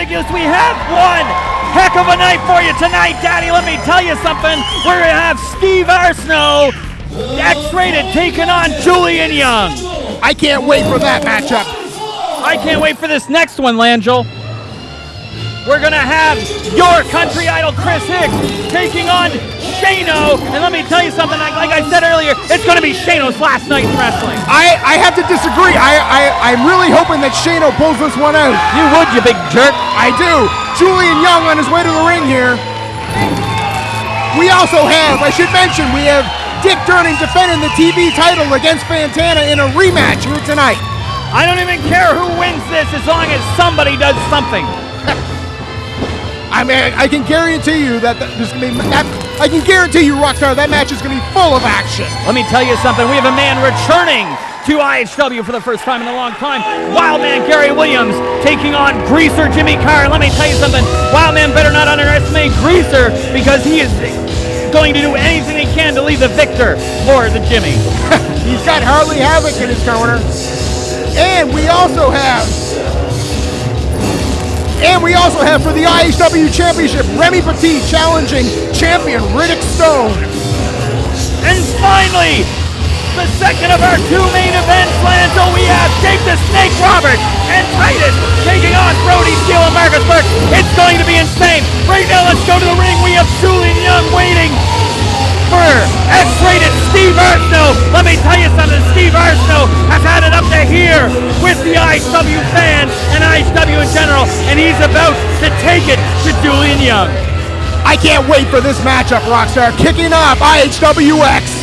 ridiculous. We have one heck of a night for you tonight, Daddy. Let me tell you something. We're going to have Steve Arsenault, X-rated, taking on Julian Young. I can't wait for that matchup. I can't wait for this next one, Langell. We're going to have your country idol, Chris Hicks, taking on Shano. And let me tell you something, like I said earlier, it's going to be Shano's last night in wrestling. I have to disagree. I'm really hoping that Shano pulls this one out. You would, you big jerk. I do. Julian Young on his way to the ring here. We also have, I should mention, we have Dick Durning defending the TV title against Fantana in a rematch here tonight. I don't even care who wins this as long as somebody does something. I mean, I can guarantee you that there's going to be, I can guarantee you, Rockstar, that match is going to be full of action. Let me tell you something. We have a man returning to IHW for the first time in a long time. Wildman Gary Williams taking on Greaser Jimmy Carr. Let me tell you something. Wildman better not underestimate Greaser because he is going to do anything he can to leave the victor for the Jimmy. He's got Harley Havoc in his corner. And we also have for the IHW Championship, Remy Petit challenging champion Riddick Stone. And finally, the second of our two main events, Lanzo, we have Jake the Snake Roberts and Titus taking on Brody Steele and Marcus Burke. It's going to be insane. Right now, let's go to the ring. We have Julian Young waiting for X-rated Steve Arsenault. Let me tell you something, Steve Arsenault has had it up to here with the IHW fans and IHW in general, and he's about to take it to Julian Young. I can't wait for this matchup, Rockstar. Kicking off IHWX.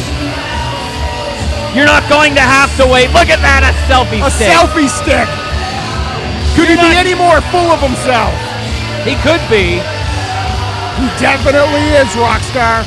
You're not going to have to wait. Look at that, a selfie stick. A selfie stick. Could he be any more full of himself? He could be. He definitely is, Rockstar.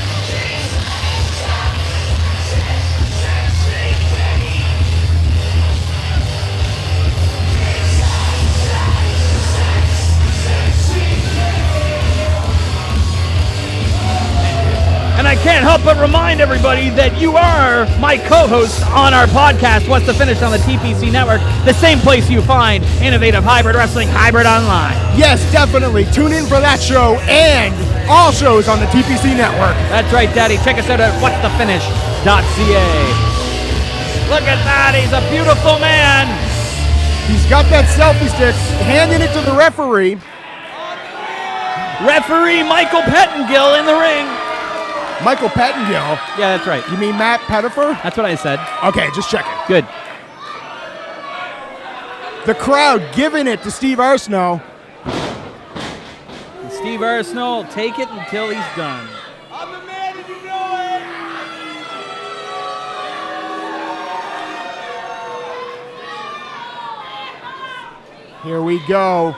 And I can't help but remind everybody that you are my co-host on our podcast, What's the Finish on the TPC Network, the same place you find Innovative Hybrid Wrestling Hybrid Online. Yes, definitely. Tune in for that show and all shows on the TPC Network. That's right, Daddy. Check us out at whatsthefinish.ca. Look at that. He's a beautiful man. He's got that selfie stick, handing it to the referee. Referee Michael Pettengill in the ring. Michael Pettengill? Yeah, that's right. You mean Matt Pettifer? That's what I said. Okay, just checking. Good. The crowd giving it to Steve Arsenault. And Steve Arsenault will take it until he's done. I'm the man and you know it. Here we go.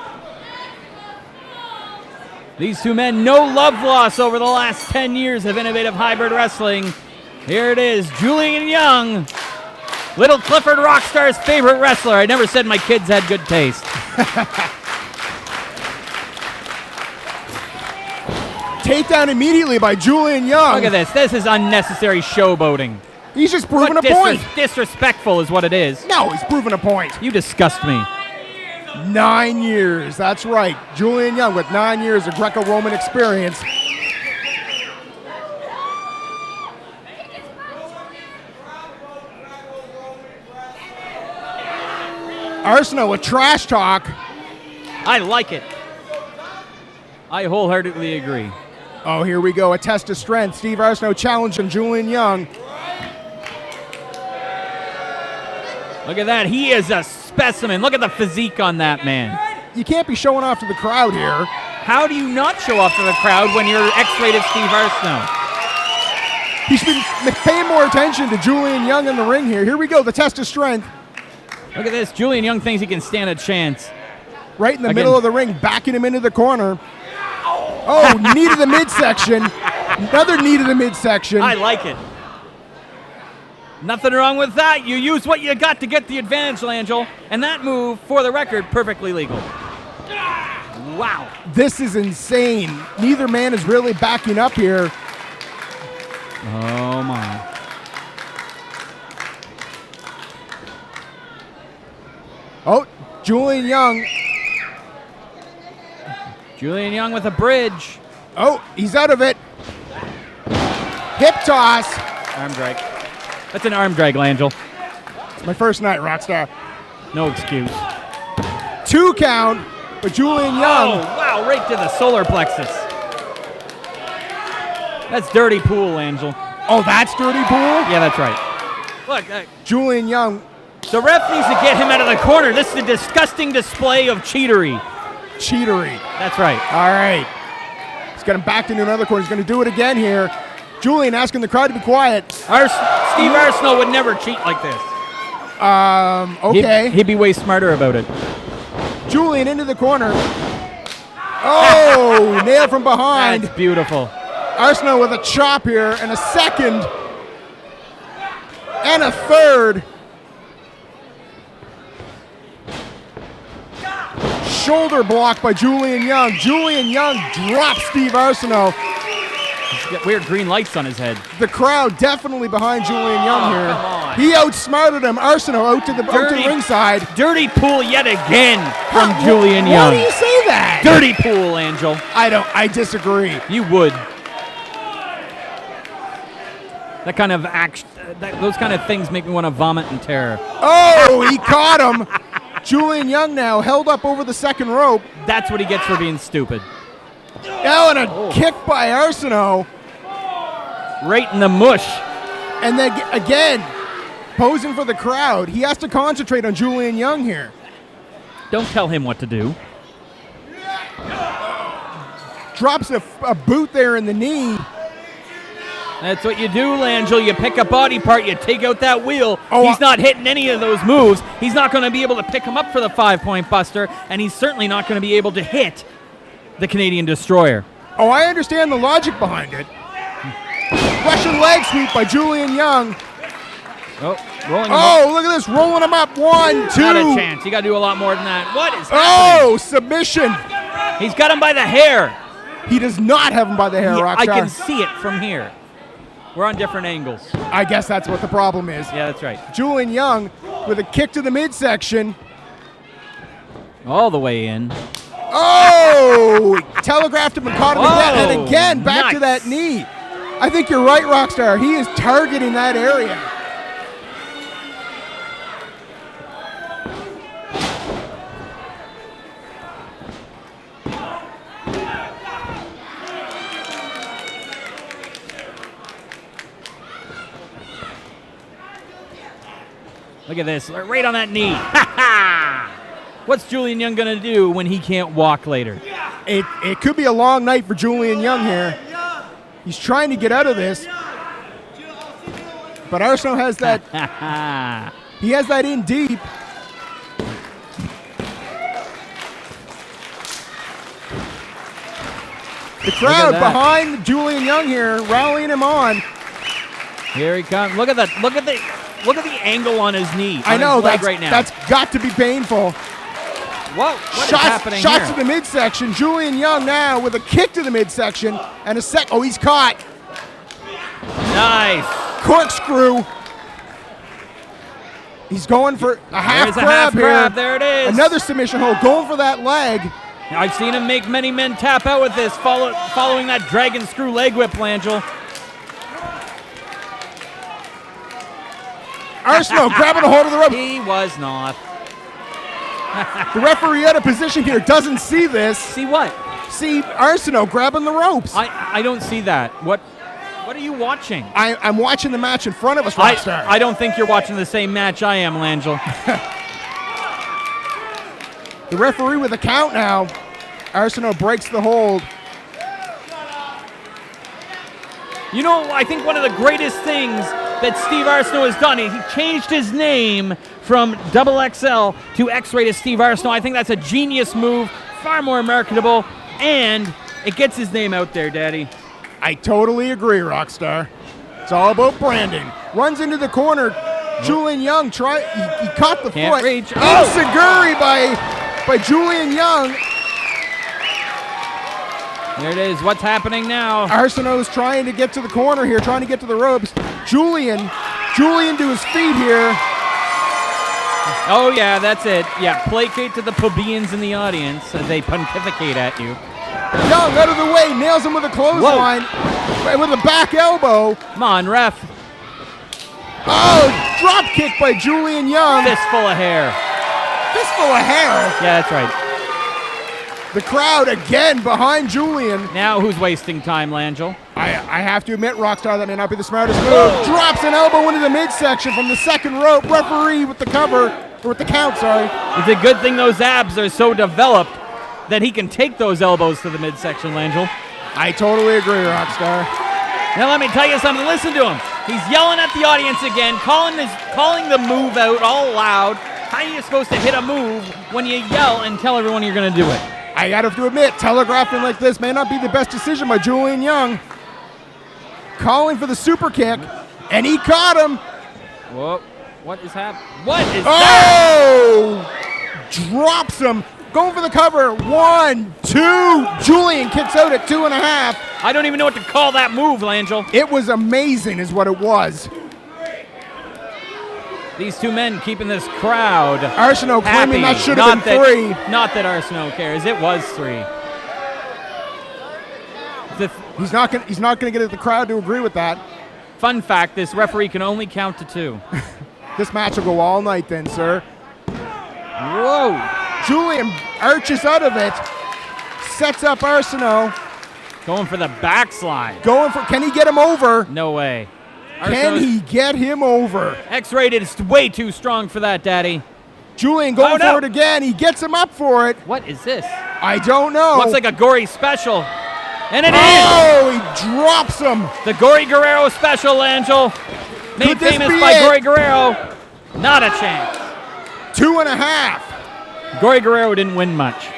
These two men, no love lost over the last 10 years of Innovative Hybrid Wrestling. Here it is, Julian Young, Little Clifford Rockstar's favorite wrestler. I never said my kids had good taste. Takedown immediately by Julian Young. Look at this. This is unnecessary showboating. He's just proving a point. Disrespectful is what it is. No, he's proving a point. You disgust me. 9 years, that's right. Julian Young with 9 years of Greco-Roman experience. Arsenault with trash talk. I like it. I wholeheartedly agree. Oh, here we go. A test of strength. Steve Arsenault challenging Julian Young. Look at that. He is a specimen. Look at the physique on that man. You can't be showing off to the crowd here. How do you not show off to the crowd when you're X-rated Steve Arsenault? He should be paying more attention to Julian Young in the ring here. Here we go. The test of strength. Look at this. Julian Young thinks he can stand a chance. Right in the middle of the ring, backing him into the corner. Oh, knee to the midsection. Another knee to the midsection. I like it. Nothing wrong with that. You use what you got to get the advantage, Langell. And that move, for the record, perfectly legal. Wow. This is insane. Neither man is really backing up here. Oh, my. Oh, Julian Young Julian Young with a bridge. Oh, he's out of it. Hip toss. Arm drag. That's an arm drag, Langell. It's my first night, Rockstar. No excuse. 2 count, but Julian Oh, Young. wow, right to the solar plexus. That's dirty pool, Langell. Oh, that's dirty pool? Yeah, that's right. Look, Julian Young. the ref needs to get him out of the corner. This is a disgusting display of cheatery. Cheatery. That's right. All right. He's got him backed into another corner. He's going to do it again here. Julian asking the crowd to be quiet. Steve Arsenault would never cheat like this. Okay. He'd be way smarter about it. Julian into the corner. Oh, nailed from behind. That's beautiful. Arsenault with a chop here, and a second, and a third. Shoulder block by Julian Young. Julian Young drops Steve Arsenault. He's got weird green lights on his head. The crowd definitely behind Julian Young here. Come on. He outsmarted him. Arsenault out to the ringside. Dirty pool yet again from Julian Young. Why do you say that? Dirty pool, Angel. I disagree. You would. That kind of those kind of things make me want to vomit in terror. Oh, he caught him. Julian Young now held up over the second rope. That's what he gets for being stupid. Now and a kick by Arsenault. Right in the mush. And then again, posing for the crowd. He has to concentrate on Julian Young here. Don't tell him what to do. Drops a boot there in the knee. That's what you do, Langell. You pick a body part, you take out that wheel. Oh, he's not hitting any of those moves. He's not going to be able to pick him up for the 5-point buster, and he's certainly not going to be able to hit the Canadian Destroyer. Oh, I understand the logic behind it. Russian leg sweep by Julian Young. Oh, rolling him Oh, look at this. Rolling him up. 1, 2. Not a chance. You got to do a lot more than that. What is happening? Oh, submission. He's got him by the hair. He does not have him by the hair, Rockstar. I can see it from here. We're on different angles. I guess that's what the problem is. Yeah, that's right. Julian Young with a kick to the midsection. All the way in. Oh! Telegraphed him and caught him again. And Whoa, again, back to nice. that knee. I think you're right, Rockstar. He is targeting that area. Look at this. Right on that knee. Ha ha! What's Julian Young going to do when he can't walk later? It could be a long night for Julian Young here. He's trying to get out of this. But Arsenault has that. He has that in deep. The crowd behind Julian Young here, rallying him on. Here he comes. Look at that. Look at the angle on his knee. I know that's right now. That's got to be painful. Whoa! What is happening shots here? to the midsection. Julian Young now with a kick to the midsection and a sec. Oh, he's caught. Nice. Corkscrew. He's going for a half There's a crab half here. crab. There it is. Another submission hold. Going for that leg. I've seen him make many men tap out with this, following that dragon screw leg whip, Langell. Arsenault grabbing a hold of the rope. He was not. The referee out of position here doesn't see this. See what? See Arsenault grabbing the ropes. I don't see that. What are you watching? I'm watching the match in front of us, Rockstar. I don't think you're watching the same match I am, Langell. The referee with a count now. Arsenault breaks the hold. You know, I think one of the greatest things that Steve Arsenault has done is he changed his name from XXL to X-rated Steve Arsenault. I think that's a genius move, far more marketable, and it gets his name out there, Daddy. I totally agree, Rockstar. It's all about branding. Runs into the corner. Julian Young he caught the Can't foot. reach. Oh, Seguri by Julian Young. There it is. What's happening now? Arsenault's trying to get to the corner here, trying to get to the ropes. Julian to his feet here. Oh, yeah, that's it. Yeah, placate to the plebeians in the audience as they pontificate at you. Young out of the way, nails him with a clothesline. With a back elbow. Come on, ref. Oh, drop kick by Julian Young. Fistful of hair. Fistful of hair. Yeah, that's right. The crowd again behind Julian. Now who's wasting time, Langell? I have to admit, Rockstar, that may not be the smartest move. Drops an elbow into the midsection from the second rope. Referee with the cover, or with the count, sorry. It's a good thing those abs are so developed that he can take those elbows to the midsection, Langell. I totally agree, Rockstar. Now let me tell you something. Listen to him. He's yelling at the audience again, calling the move out all loud. How are you supposed to hit a move when you yell and tell everyone you're going to do it? I gotta have to admit, telegraphing like this may not be the best decision by Julian Young. Calling for the super kick, and he caught him. Whoa, what is happening? What is that? Drops him. Going for the cover. 1, 2. Julian kicks out at 2.5. I don't even know what to call that move, Langell. It was amazing is what it was. These two men keeping this crowd Arsenault claiming happy. that should have been 3. Not that Arsenault cares. It was 3. He's not gonna get the crowd to agree with that. Fun fact, this referee can only count to 2. This match will go all night then, sir. Whoa. Julian arches out of it. Sets up Arsenault. Going for the backslide. Can he get him over? No way. Can he get him over? X-rated is way too strong for that, Daddy. Julian going for it again. He gets him up for it. What is this? I don't know. Looks like a gory special. And it is! Oh, he drops him. The Gory Guerrero special, Langell. Made famous by Gory Guerrero. Not a chance. 2.5. Gory Guerrero didn't win much.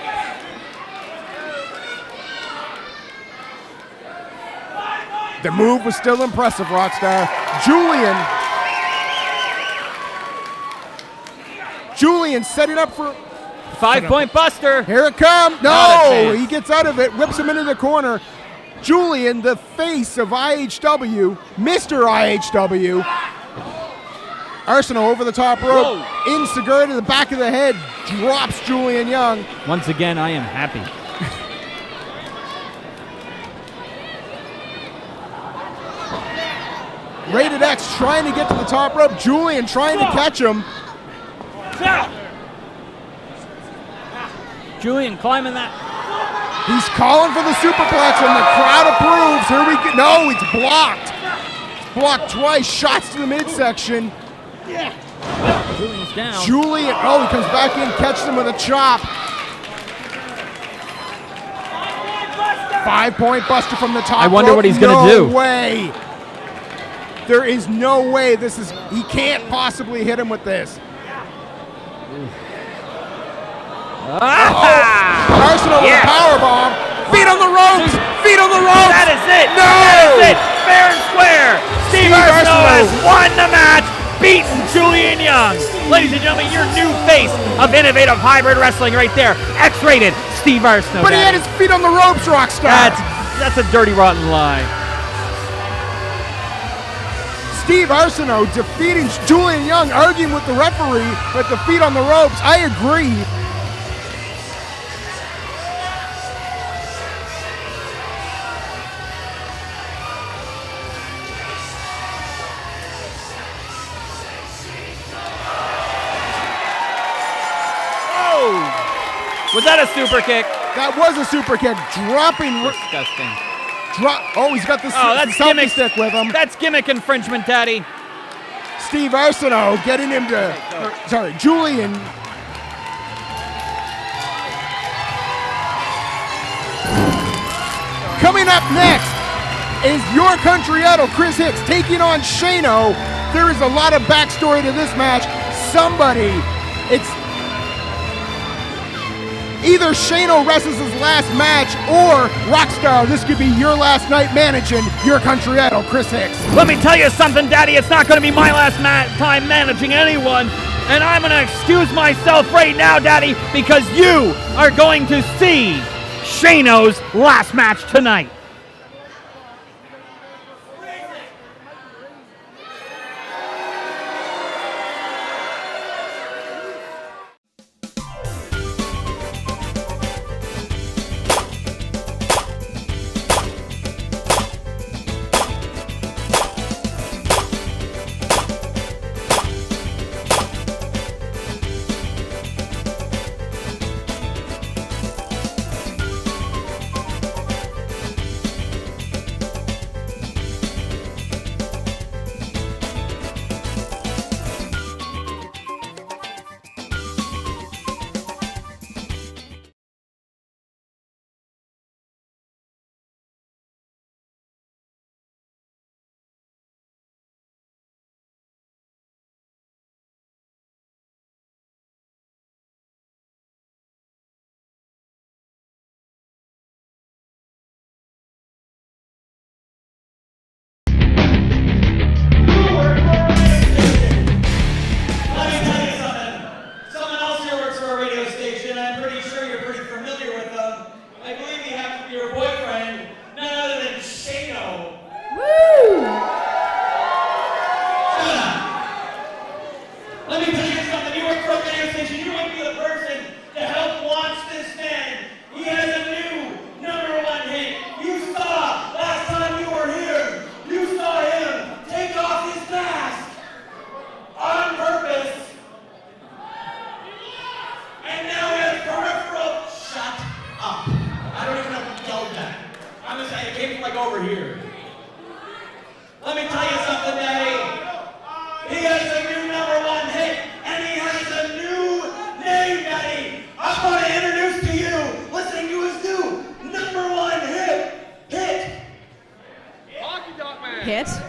The move was still impressive, Rockstar. Julian setting up for 5-point buster. Here it comes. Not a No, chance. he gets out of it, whips him into the corner. Julian, the face of IHW, Mr. IHW. Arsenault over the top rope. Insegura to the back of the head. Drops Julian Young. Once again, I am happy. Rated X trying to get to the top rope. Julian trying to catch him. Julian climbing that. He's calling for the superplex and the crowd approves. Here we go. No, it's blocked. It's blocked twice. Shots to the midsection. Julian's down. Julian, he comes back in, catches him with a chop. 5-point buster from the top I wonder rope. what he's going to do. No way. There is no way he can't possibly hit him with this. Arsenault with a powerbomb. Feet on the ropes. Feet on the ropes. That is it. No. That is it. Fair and square. Steve Arsenault has won the match, beaten Julian Young. Ladies and gentlemen, your new face of innovative hybrid wrestling right there. X-rated Steve Arsenault. But he had his feet on the ropes, Rockstar. That's a dirty, rotten lie. Steve Arsenault defeating Julian Young, arguing with the referee with the feet on the ropes. I agree. Was that a super kick? That was a super kick. Dropping. Disgusting. He's got the that's selfie gimmick stick with him. That's gimmick infringement, Daddy. Steve Arsenault getting him to. Julian. Coming up next is Your Country Idol Chris Hicks taking on Shano. There is a lot of backstory to this match. It's either Shano wrestles his last match or Rockstar, this could be your last night managing Your Country Idol, Chris Hicks. Let me tell you something, Daddy. It's not going to be my last time managing anyone. And I'm going to excuse myself right now, Daddy, because you are going to see Shano's last match tonight.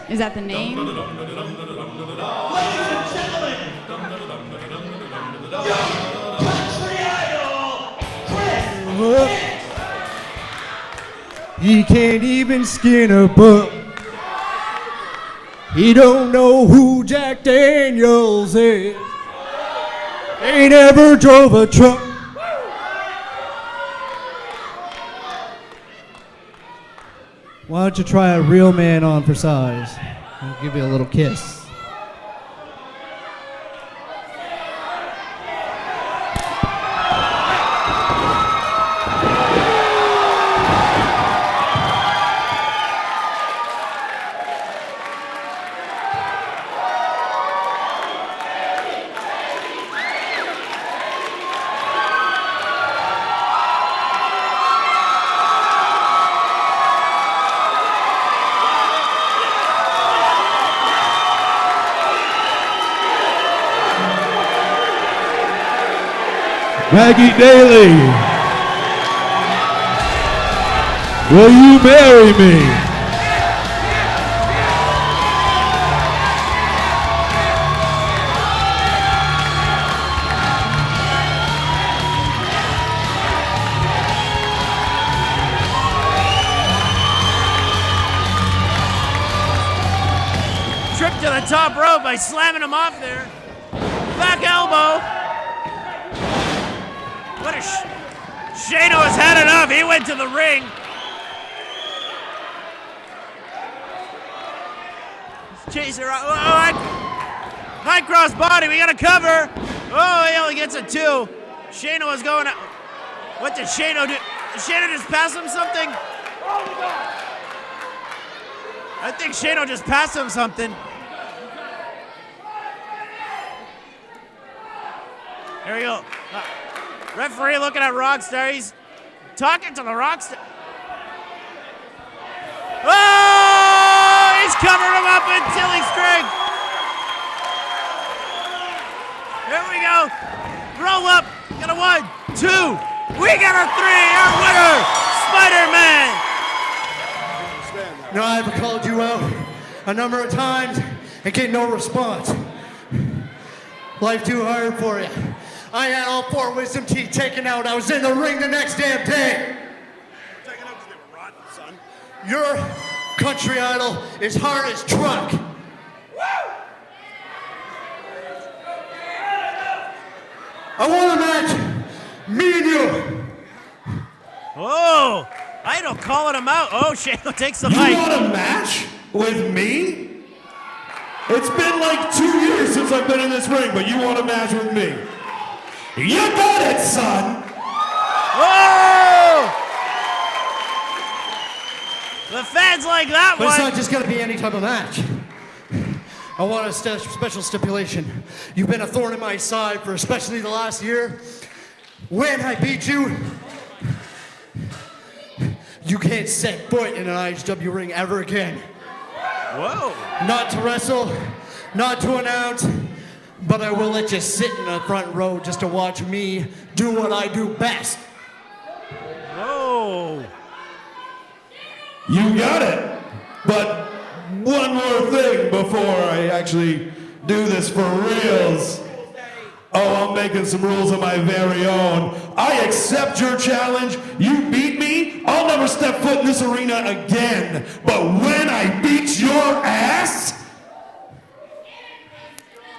Is that the name? Ladies and gentlemen, young country idol, Chris Hicks. He can't even skin a buck. He don't know who Jack Daniels is. He never drove a truck. Why don't you try a real man on for size? I'll give you a little kiss. Maggie Daly, will you marry me? Trip to the top rope by slamming him off there. Back elbow. What a Shano has had enough. He went to the ring. Chaser. High cross body. We got a cover. Oh, he only gets a 2. Shano is going out. What did Shano do? Did Shano just pass him something? I think Shano just passed him something. There we go. Referee looking at Rockstar. He's talking to the Rockstar. Oh! He's covering him up in Tilly strength. Here we go. Roll up. Got a 1, 2. We got a 3. Our winner, Spider-Man. No, I've called you out a number of times and get no response. Life too hard for you. I had all 4 wisdom teeth taken out. I was in the ring the next damn day. Taken out because they were rotten, son. Your country idol is hard as truck. I want a match. Me and you. Oh! Idol calling him out. Oh, Shano takes the mic. You want a match with me? It's been like 2 years since I've been in this ring, but you want a match with me? You got it, son! Oh! The fans like that But one. it's not just going to be any type of match. I want a special stipulation. You've been a thorn in my side for especially the last year. When I beat you, you can't set foot in an IHW ring ever again. Whoa. Not to wrestle, not to announce, but I will let you sit in the front row just to watch me do what I do best. Whoa. You got it. But one more thing before I actually do this for reals. Oh, I'm making some rules of my very own. I accept your challenge. You beat me, I'll never step foot in this arena again. But when I beat your ass,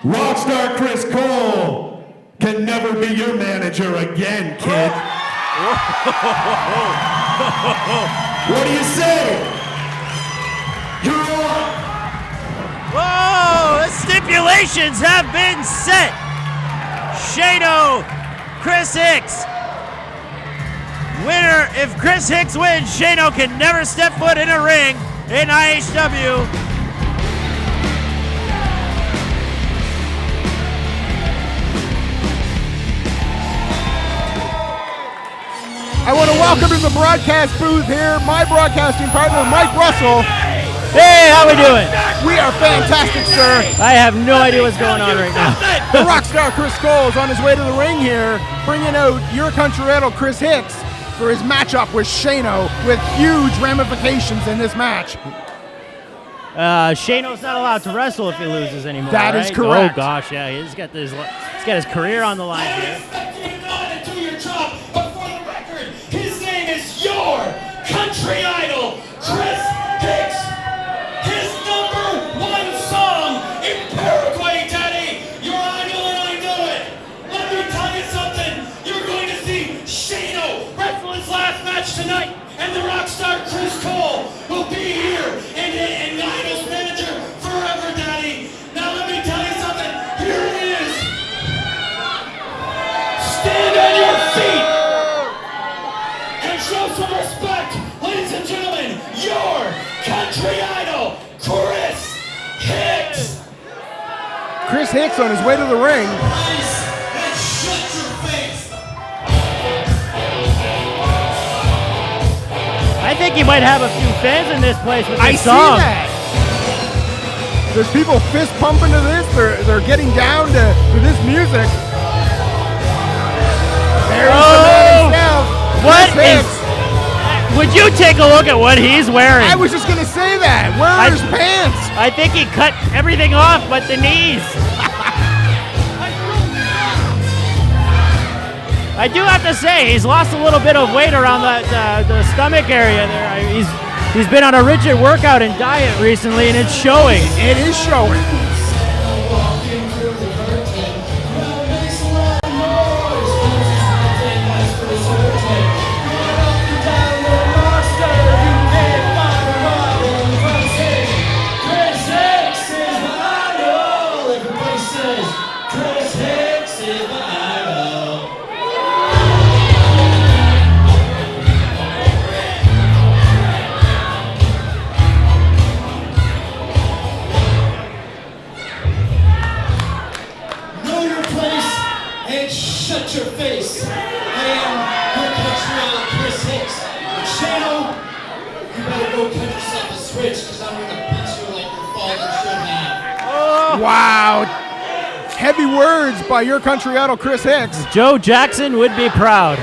Rockstar Chris Cole can never be your manager again, kid. What do you say? You're on. Whoa! The stipulations have been set. Shano, Chris Hicks. Winner, if Chris Hicks wins, Shano can never step foot in a ring in IHW. I want to welcome to the broadcast booth here my broadcasting partner, Mike Russell. Hey, how we doing? We are fantastic, sir. I have no idea what's going on right now. The rockstar Chris Cole is on his way to the ring here, bringing out your country idol Chris Hicks for his matchup with Shano, with huge ramifications in this match. Shano's not allowed to wrestle if he loses anymore. That is right? correct. Oh gosh, yeah, he's got his career on the line here. Expect you to know how to do your job, but for the record, his name is your country idol, Chris Hicks. His #1 song in Paraguay, Daddy. Your idol and I know it. Let me tell you something. You're going to see Shano wrestle his last match tonight, and the rock star Chris Cole will be here and Idol's manager forever, Daddy. Now let me tell you something. Here it is. Stand on your feet and show some respect, ladies and gentlemen. Your country idol, Chris Hicks. Chris Hicks on his way to the ring. And shut your face. I think he might have a few fans in this place with I this see song. that. There's people fist pumping to this. They're getting down to this music. There's the man himself, What Chris is? Hicks. Would you take a look at what he's wearing? I was just gonna say that. Where are his pants? I think he cut everything off but the knees. I do have to say, he's lost a little bit of weight around the stomach area there. He's been on a rigid workout and diet recently, and it's showing. It is showing. Shut your face. I am your country idol, Chris Hicks. And Shano, you better go cut yourself a switch, because I'm going to beat you like your father should have. Wow. Heavy words by your country idol, Chris Hicks. Joe Jackson would be proud.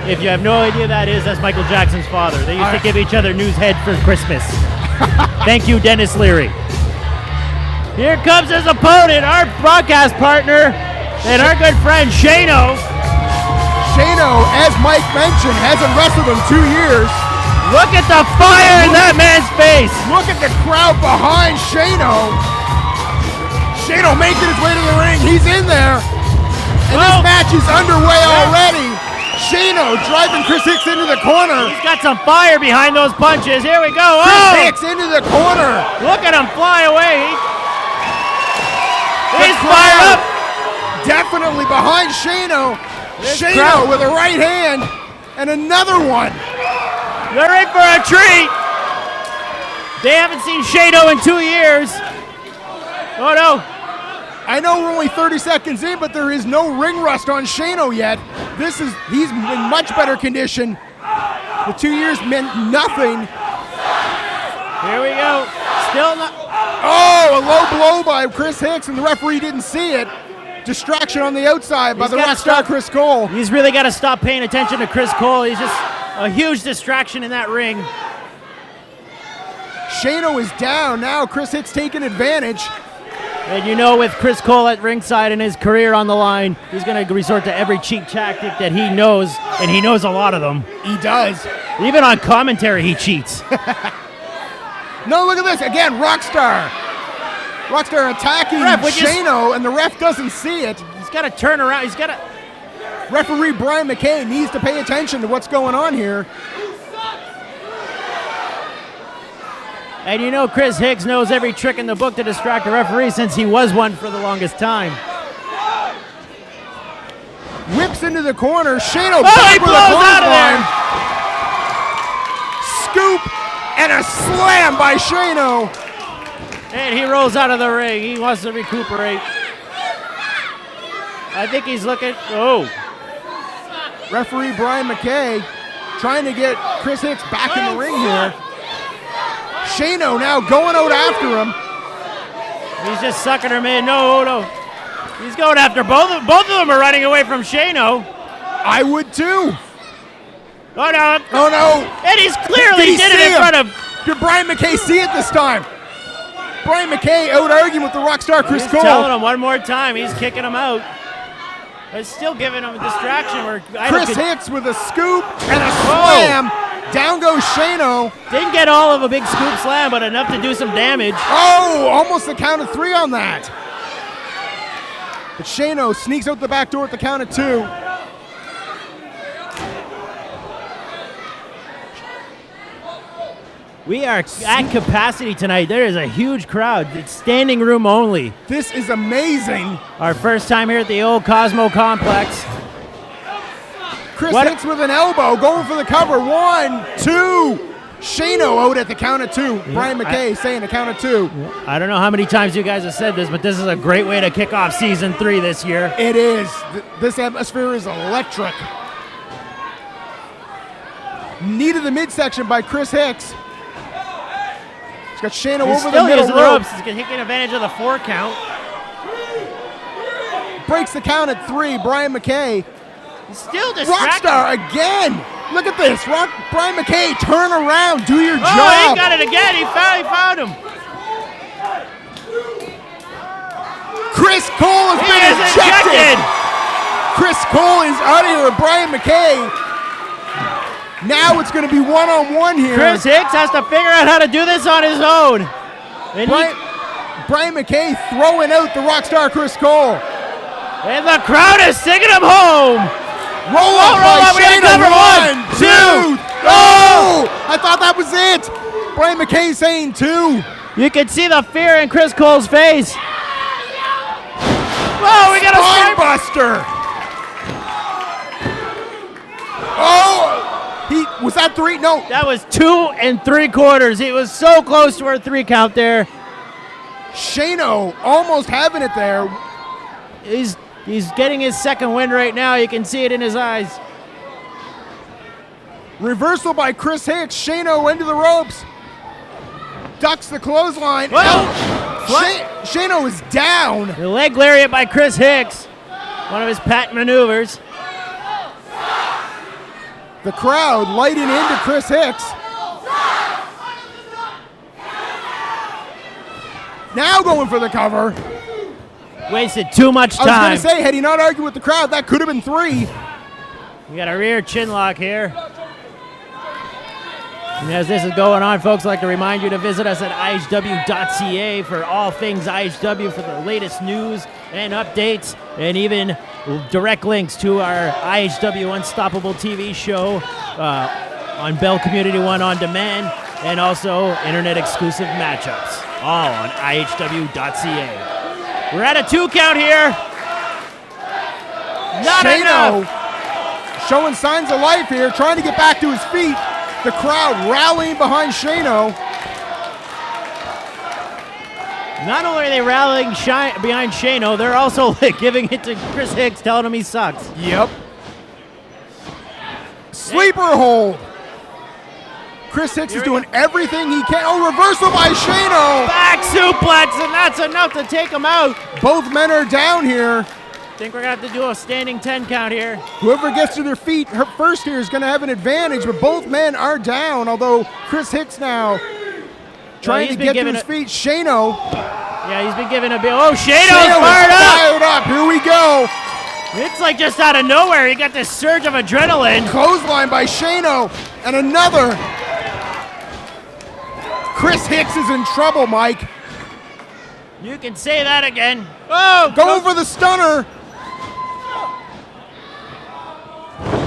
If you have no idea who that is, that's Michael Jackson's father. They used to give each other news head for Christmas. Thank you, Dennis Leary. Here comes his opponent, our broadcast partner, and our good friend Shano. Shano, as Mike mentioned, hasn't wrestled in 2 years. Look at the fire in that man's face. Look at the crowd behind Shano. Shano making his way to the ring. He's in there. And this match is underway already. Shano driving Chris Hicks into the corner. He's got some fire behind those punches. Here we go. Chris Hicks into the corner. Look at him fly away. The He's crowd fired up. Definitely behind Shano. Shano crowd. with a right hand and another one. They're in for a treat. They haven't seen Shano in 2 years. Oh no. I know we're only 30 seconds in, but there is no ring rust on Shano yet. He's in much better condition. The 2 years meant nothing. Here we go. Still not. Oh, a low blow by Chris Hicks, and the referee didn't see it. Distraction on the outside by He's the gotta rock star stop. Chris Cole. He's really got to stop paying attention to Chris Cole. He's just a huge distraction in that ring. Shano is down now. Chris Hicks taking advantage. And you know, with Chris Cole at ringside and his career on the line, he's going to resort to every cheat tactic that he knows, and he knows a lot of them. He does. Even on commentary, he cheats. No, look at this. Again, Rockstar. Rockstar attacking Shano, and the ref doesn't see it. He's got to turn around. He's got to. Referee Brian McKay needs to pay attention to what's going on here. And you know, Chris Hicks knows every trick in the book to distract a referee, since he was one for the longest time. Whips into the corner. Shano he back with a blows out of there. Scoop and a slam by Shano. And he rolls out of the ring. He wants to recuperate. I think he's looking. Oh. Referee Brian McKay trying to get Chris Hicks back in the ring here. Shano now going out after him. He's just sucking him in. No. He's going after both of them. Both of them are running away from Shano. I would too. Oh no. Oh no. And he's clearly did it in front of Did Brian McKay see it this time? Brian McKay out arguing with the Rockstar Chris He's Cole. telling him one more time. He's kicking him out. But still giving him a distraction. Where Chris Hicks with a scoop and a slam. Down goes Shano. Didn't get all of a big scoop slam, but enough to do some damage. Oh, almost the count of 3 on that. But Shano sneaks out the back door at the count of 2. We are at capacity tonight. There is a huge crowd. It's standing room only. This is amazing. Our first time here at the old Cosmo Complex. Chris Hicks with an elbow, going for the cover. 1, 2. Shano out at the count of 2. Brian McKay saying the count of 2. I don't know how many times you guys have said this, but this is a great way to kick off season 3 this year. It is. This atmosphere is electric. Knee to the midsection by Chris Hicks. He's got Shano over the middle rope. He's taking advantage of the 4 count. Breaks the count at 3. Brian McKay. He's still distracted. Rockstar again. Look at this. Brian McKay, turn around. Do your job. Oh, he got it again. He found him. Chris Cole has been ejected. Chris Cole is out of here. Brian McKay. Now it's going to be one-on-one here. Chris Hicks has to figure out how to do this on his own. And Brian McKay throwing out the Rockstar Chris Cole. And the crowd is singing him home. Roll up by Shano. 1, 2. Oh! I thought that was it. Brian McKay saying 2. You can see the fear in Chris Cole's face. Whoa, we got a spine buster. Oh! Was that 3? No. That was 2 3/4. He was so close to our 3 count there. Shano almost having it there. He's getting his second win right now. You can see it in his eyes. Reversal by Chris Hicks. Shano into the ropes. Ducks the clothesline. Shano is down. The leg lariat by Chris Hicks. One of his patent maneuvers. The crowd lighting into Chris Hicks. Now going for the cover. Wasted too much time. I was going to say, had he not argued with the crowd, that could have been 3. We got a rear chin lock here. And as this is going on, folks, I'd like to remind you to visit us at IHW.ca for all things IHW, for the latest news and updates, and even direct links to our IHW Unstoppable TV show on Bell Community One On Demand, and also internet-exclusive matchups, all on IHW.ca. We're at a 2 count here. Not enough. Showing signs of life here, trying to get back to his feet. The crowd rallying behind Shano. Not only are they rallying behind Shano, they're also giving it to Chris Hicks, telling him he sucks. Yep. Sleeper hold. Chris Hicks is doing everything he can. Oh, reversal by Shano. Back suplex, and that's enough to take him out. Both men are down here. Think we're going to have to do a standing 10 count here. Whoever gets to their feet first here is going to have an advantage, but both men are down, although Chris Hicks now trying to get to his feet. Shano. Yeah, he's been given a bit. Oh, Shano's fired up. Here we go. It's like just out of nowhere. He got this surge of adrenaline. Clothesline by Shano, and another. Chris Hicks is in trouble, Mike. You can say that again. Oh, go for the stunner.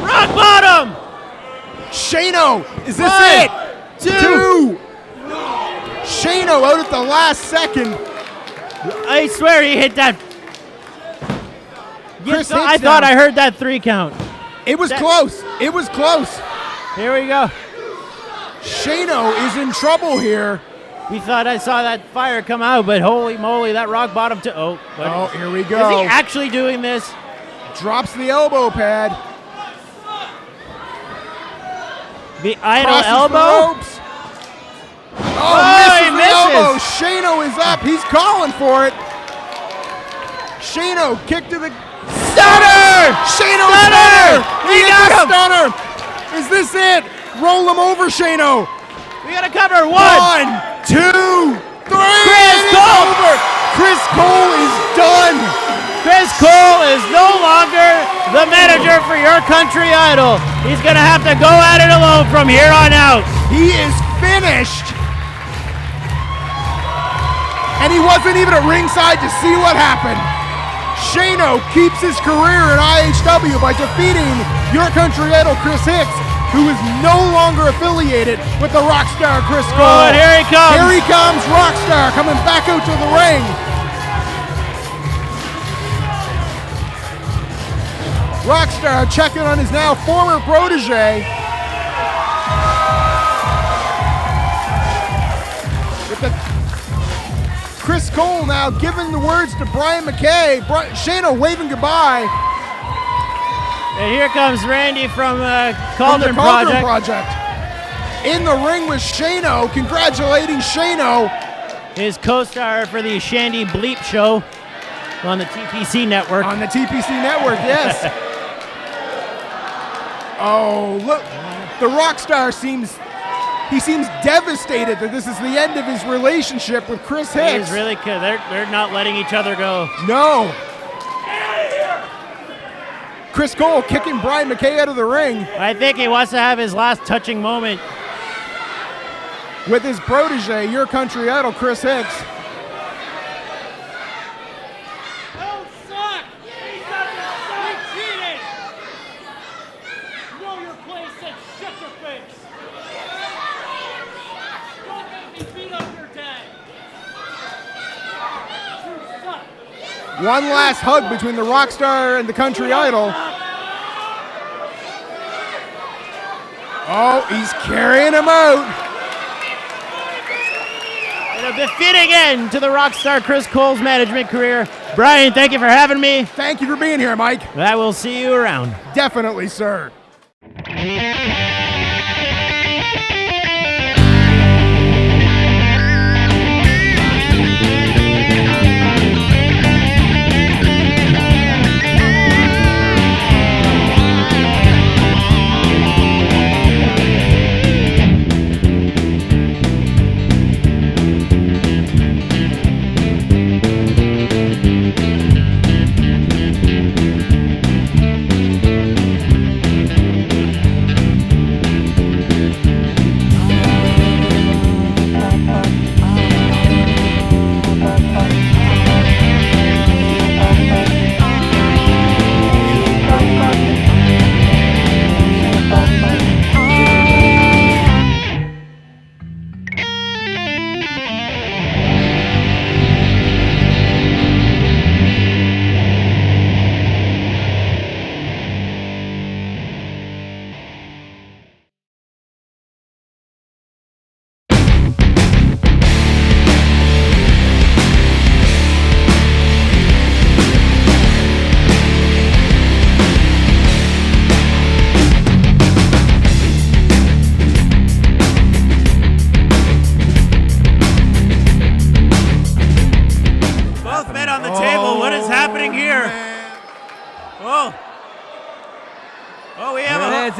Rock bottom. Shano, is this it? 2. Shano out at the last second. I swear he hit that. Chris I thought I heard that 3 count. It was close. It was close. Here we go. Shano is in trouble here. We thought I saw that fire come out, but holy moly, that rock bottom to here we go. Is he actually doing this? Drops the elbow pad. The idle elbow. Misses the elbow. Shano is up. He's calling for it. Shano kick to the stunner. Shano stunner. He got him. Stunner. Is this it? Roll him over, Shano. We got to cover. 1, 2, 3. Chris It is Cole. over. Chris Cole is done. Chris Cole is no longer the manager for your country idol. He's going to have to go at it alone from here on out. He is finished. And he wasn't even at ringside to see what happened. Shano keeps his career in IHW by defeating your country idol Chris Hicks, who is no longer affiliated with the Rockstar Chris Cole. Oh, and here he comes. Here he comes, Rockstar, coming back out to the ring. Rockstar checking on his now former protege. With the Chris Cole now giving the words to Brian McKay. Shano waving goodbye. And here comes Randy from From the Cauldron Cauldron Project. In the ring with Shano, congratulating Shano. His co-star for the Shandy Bleep show on the TPC network. On the TPC network, yes. Oh, look, the Rockstar seems devastated that this is the end of his relationship with Chris Hicks. He's really good. They're not letting each other go. No. Chris Cole kicking Brian McKay out of the ring I think he wants to have his last touching moment. with his protege, your country idol, Chris Hicks. Don't suck! You cheated! Know your place and shut your face! Don't make me beat up your dad! You suck! One last hug between the Rockstar and the country idol. Oh, he's carrying him out. And a befitting end to the Rockstar Chris Cole's management career. Brian, thank you for having me. Thank you for being here, Mike. I will see you around. Definitely, sir.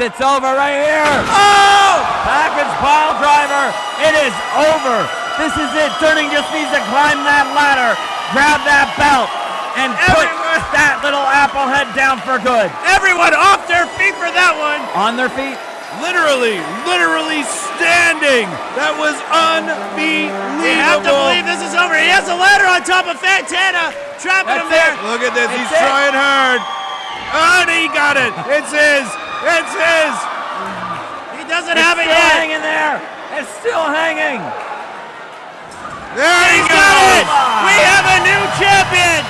It's over right here. Oh! Package pile driver. It is over. This is it. Durning just needs to climb that ladder, grab that belt, and put that little apple head down for good. Everyone off their feet for that one. On their feet. Literally standing. That was unbelievable. You have to believe this is over. He has a ladder on top of Fantana, trapping him there. Look at this. He's It's it. trying hard. And he got it. It's his. It's his. He doesn't It's have it still yet. hanging there. It's still hanging. There he He's got it. goes. We have a new champion.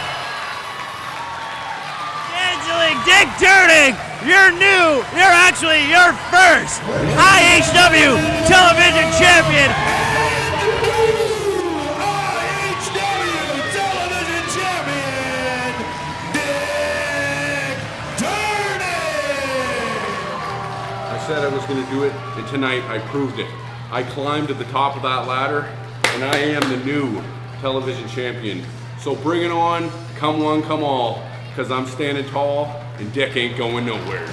Angelique Dick Durning, you're your first IHW television champion. IHW television champion, Dick Durning. I said I was going to do it, and tonight I proved it. I climbed to the top of that ladder, and I am the new television champion. So bring it on, come one, come all, because I'm standing tall, and Dick ain't going nowhere.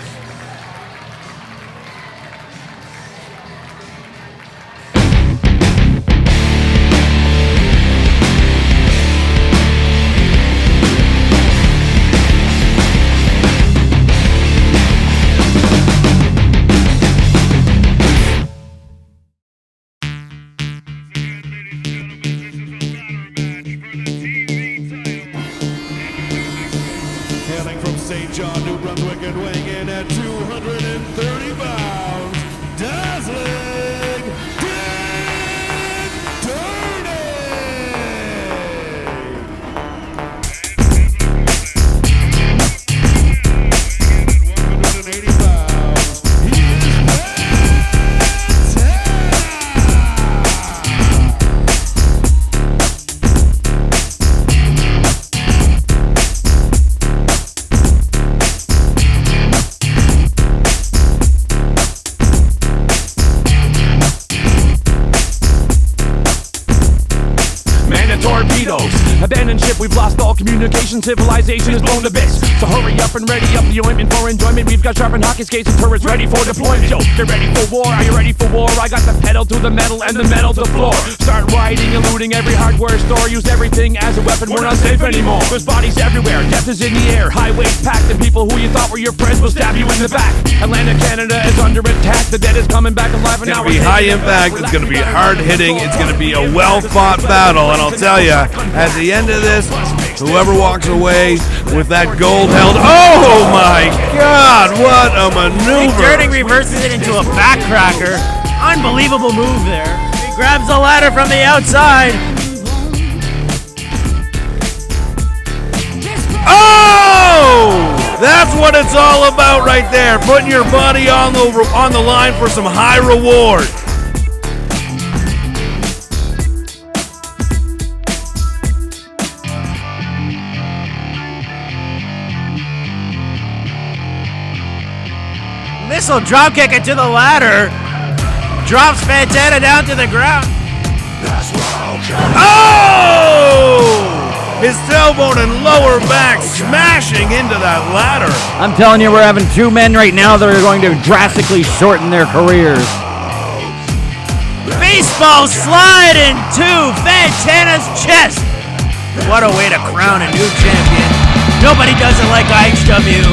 John, New Brunswick, and weighing in at 230 pounds, Dazzling Dick Dirty! 180 pounds, he is torpedoes. Abandoned ship, we've lost all communication. Civilization is blown to bits. So hurry up and ready up the ointment for enjoyment. We've got sharpened hockey skates and turrets ready for deployment. Yo, they're ready for war. Are you ready for war? I got the pedal to the metal and the metal to the floor. Start rioting and looting every hardware store. Use everything as a weapon. We're not safe anymore. There's bodies everywhere. Death is in the air. Highways packed and people who you thought were your friends will stab you in the back. Atlantic Canada is under attack. The dead is coming back alive. And It's now going to be high impact, it's going to be hard hitting, it's going to be a well-fought battle, and I'll tell you, at the end of this, whoever walks away with that gold held, oh my God, what a maneuver! Turning reverses it into a backcracker. Unbelievable move there. He grabs the ladder from the outside. Oh! That's what it's all about right there, putting your body on the line for some high reward. Missile drop kick it to the ladder. Drops Fantana down to the ground. Oh! His tailbone and lower back smashing into that ladder. I'm telling you, we're having two men right now that are going to drastically shorten their careers. Baseball slide into Fantana's chest. What a way to crown a new champion. Nobody does it like IHW.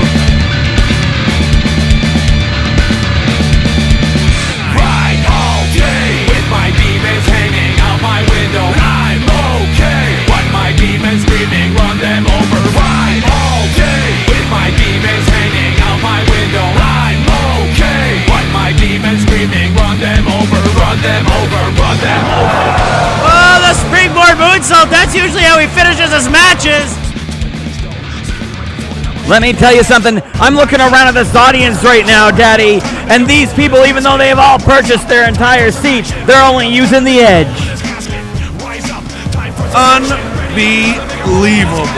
Ride all day with my demons hanging out my window. I'm okay, but my demons screaming, run them over. Ride all day with my demons hanging out my window. I'm okay, but my demons screaming, run them over, run them over, run them over. Oh, the springboard moonsault. That's usually how he finishes his matches. Let me tell you something. I'm looking around at this audience right now, Daddy, and these people, even though they've all purchased their entire seats, they're only using the edge. Unbelievable.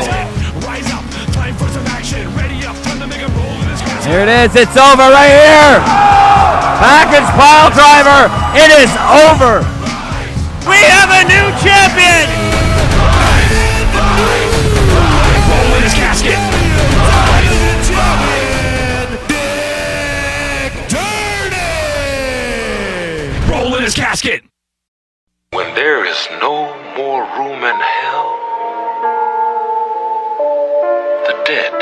Here it is. It's over right here. Package pile driver. It is over. We have a new champion. Roll in his casket. Roll in his casket. When there is no more room in hell, the dead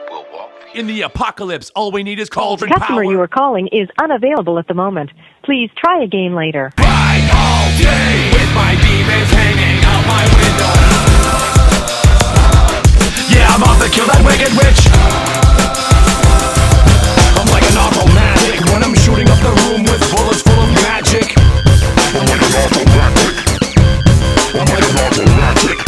will walk. In the apocalypse, all we need is cauldron The customer power. you are calling is unavailable at the moment. Please try again later. Ride all day with my demons hanging out my window. Yeah, I'm off to kill that wicked witch. I'm like an automatic when I'm shooting up the room with bullets full of magic. I'm like an automatic. I'm like an automatic.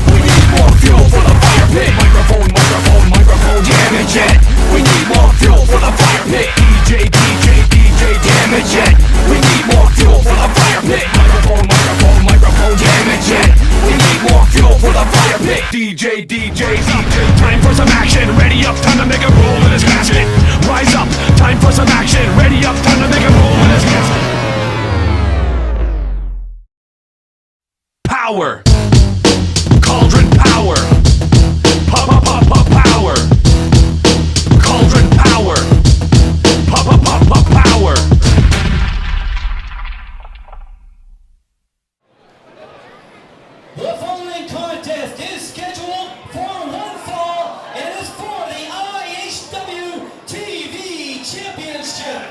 We need more fuel for the fire pit. Microphone, microphone, microphone, damage it. We need more fuel for the fire pit. DJ, DJ, DJ, damage it. We need more fuel for the fire pit. Microphone, microphone, microphone, damage it. We need more fuel for the fire pit. DJ, DJ, DJ, time for some action. Ready up, time to make a roll in his casket. Rise up, time for some action. Ready up, time to make a roll in his casket. Power. Cauldron power. Pop, pop, pop, pop, power. Cauldron power. Pop, pop, pop, pop, power. The following contest is scheduled for one fall and is for the IHW TV Championship.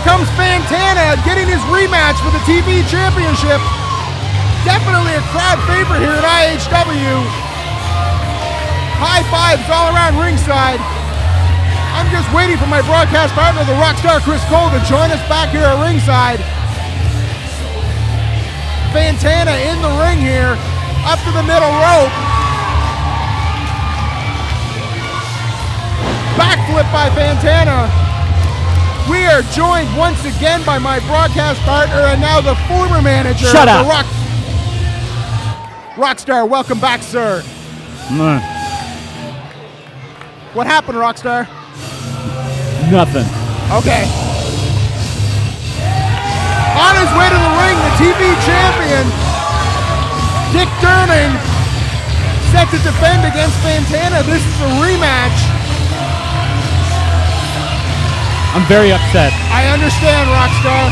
here comes Fantana getting his rematch for the TV championship. Definitely a crowd favorite here at IHW. High fives all around ringside. I'm just waiting for my broadcast partner, the Rockstar Chris Cole, to join us back here at ringside. Fantana in the ring here, up to the middle rope. Backflip by Fantana. We are joined once again by my broadcast partner and now the former manager Shut of up. the Rockstar. Welcome back, sir. What happened, Rockstar? Nothing. Okay. On his way to the ring, the TV champion, Dick Durning, set to defend against Fantana. This is a rematch. I'm very upset. I understand, Rockstar.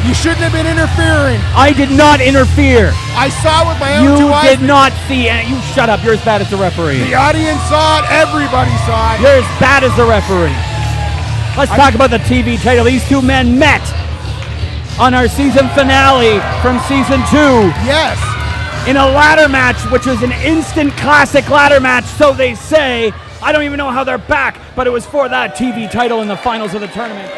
You shouldn't have been interfering. I did not interfere. I saw it with my own two eyes. You did not see it. You shut up. You're as bad as the referee. The audience saw it. Everybody saw it. You're as bad as the referee. Let's talk about the TV title. These two men met on our season finale from season 2. Yes. In a ladder match, which was an instant classic ladder match, so they say. I don't even know how they're back, but it was for that TV title in the finals of the tournament.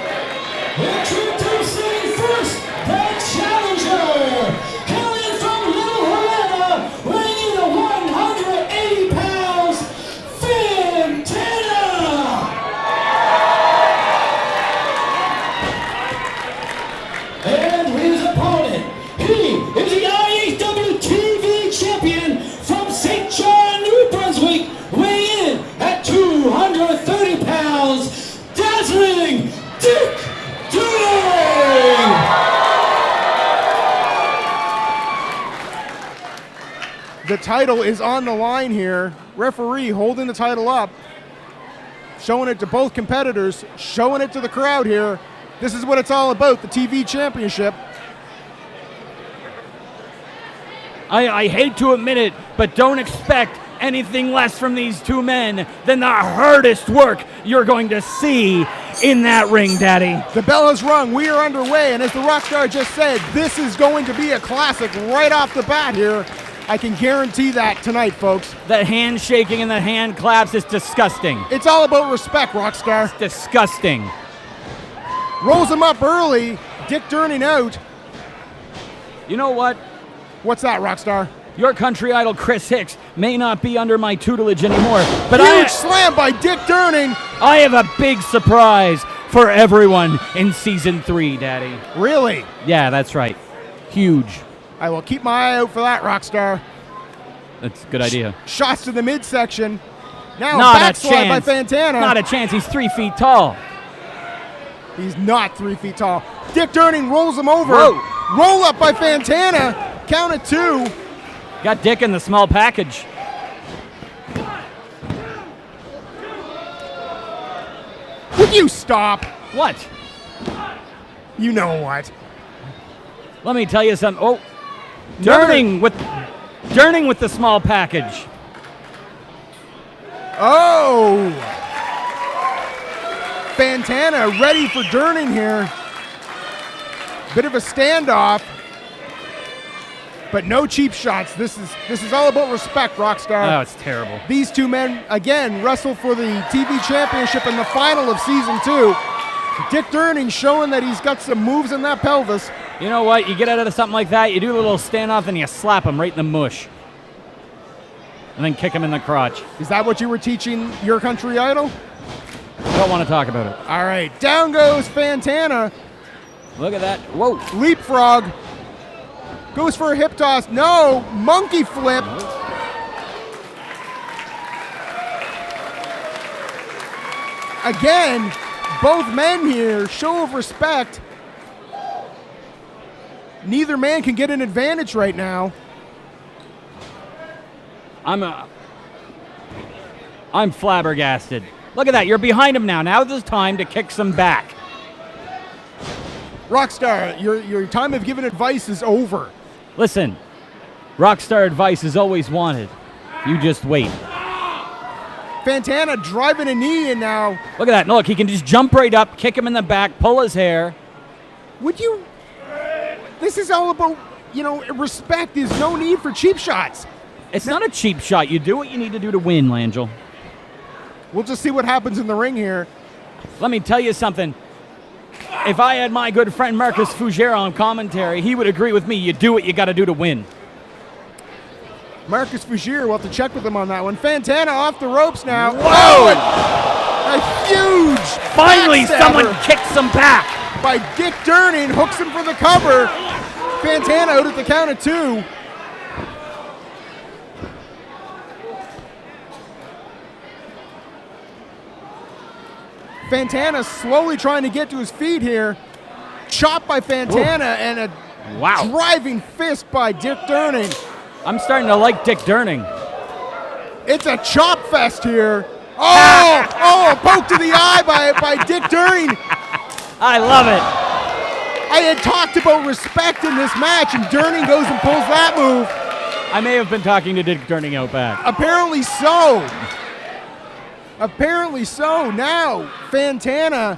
Introducing first, the challenger, hailing from Little Havana, weighing in at 180 pounds, Fantana. And his opponent, he is the IHW TV champion from St. John, New Brunswick, weighing in at 230 pounds, dazzling Dick Durning! The title is on the line here. Referee holding the title up, showing it to both competitors, showing it to the crowd here. This is what it's all about, the TV championship. I hate to admit it, but don't expect anything less from these two men than the hardest work you're going to see in that ring, Daddy. The bell has rung. We are underway, and as the Rockstar just said, this is going to be a classic right off the bat here. I can guarantee that tonight, folks. That hand shaking and the hand claps is disgusting. It's all about respect, Rockstar. It's disgusting. Rolls him up early. Dick Durning out. You know what? What's that, Rockstar? Your country idol Chris Hicks may not be under my tutelage anymore, but Huge slam by Dick Durning. I have a big surprise for everyone in season 3, Daddy. Really? Yeah, that's right. Huge. I will keep my eye out for that, Rockstar. That's a good idea. Shots to the midsection. Now Not a backslide by chance. Fantana. Not a chance. He's 3 feet tall. He's not 3 feet tall. Dick Durning rolls him over. Whoa. Roll up by Fantana. Count it 2. Got Dick in the small package. Would you stop? What? You know what? Let me tell you something. Oh, Durning with the small package. Oh! Fantana ready for Durning here. Bit of a standoff. But no cheap shots. This is all about respect, Rockstar. Oh, it's terrible. These two men, again, wrestle for the TV championship in the final of season 2. Dick Durning showing that he's got some moves in that pelvis. You know what? You get out of something like that, you do a little standoff, and you slap him right in the mush. And then kick him in the crotch. Is that what you were teaching your country idol? Don't want to talk about it. All right, down goes Fantana. Look at that. Whoa. Leapfrog. Goes for a hip toss. No, monkey flip. Again, both men here, show of respect. Neither man can get an advantage right now. I'm flabbergasted. Look at that. You're behind him now. Now there's time to kick some back. Rockstar, your time of giving advice is over. Listen, Rockstar advice is always wanted. You just wait. Fantana driving a knee in now. Look at that. Look, he can just jump right up, kick him in the back, pull his hair. Would you? This is all about, respect. There's no need for cheap shots. It's not a cheap shot. You do what you need to do to win, Langell. We'll just see what happens in the ring here. Let me tell you something. If I had my good friend Marcus Fougere on commentary, he would agree with me. You do what you got to do to win. Marcus Fougere, we'll have to check with him on that one. Fantana off the ropes now. Whoa! A huge Finally, backstabber someone kicks him back. by Dick Durning, hooks him for the cover. Fantana out at the count of 2. Fantana slowly trying to get to his feet here. Chopped by Fantana and a driving fist by Dick Durning. I'm starting to like Dick Durning. It's a chop fest here. Oh, a poke to the eye by Dick Durning. I love it. I had talked about respect in this match, and Durning goes and pulls that move. I may have been talking to Dick Durning out back. Apparently so. Now, Fantana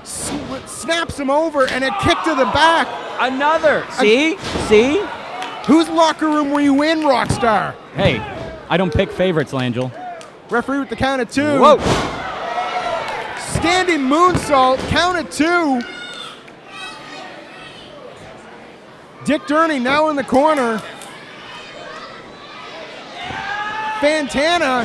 snaps him over, and a kick to the back. Another. See? Whose locker room were you in, Rockstar? Hey, I don't pick favorites, Langell. Referee with the count of 2. Whoa. Standing moonsault, count of 2. Dick Durning now in the corner. Fantana.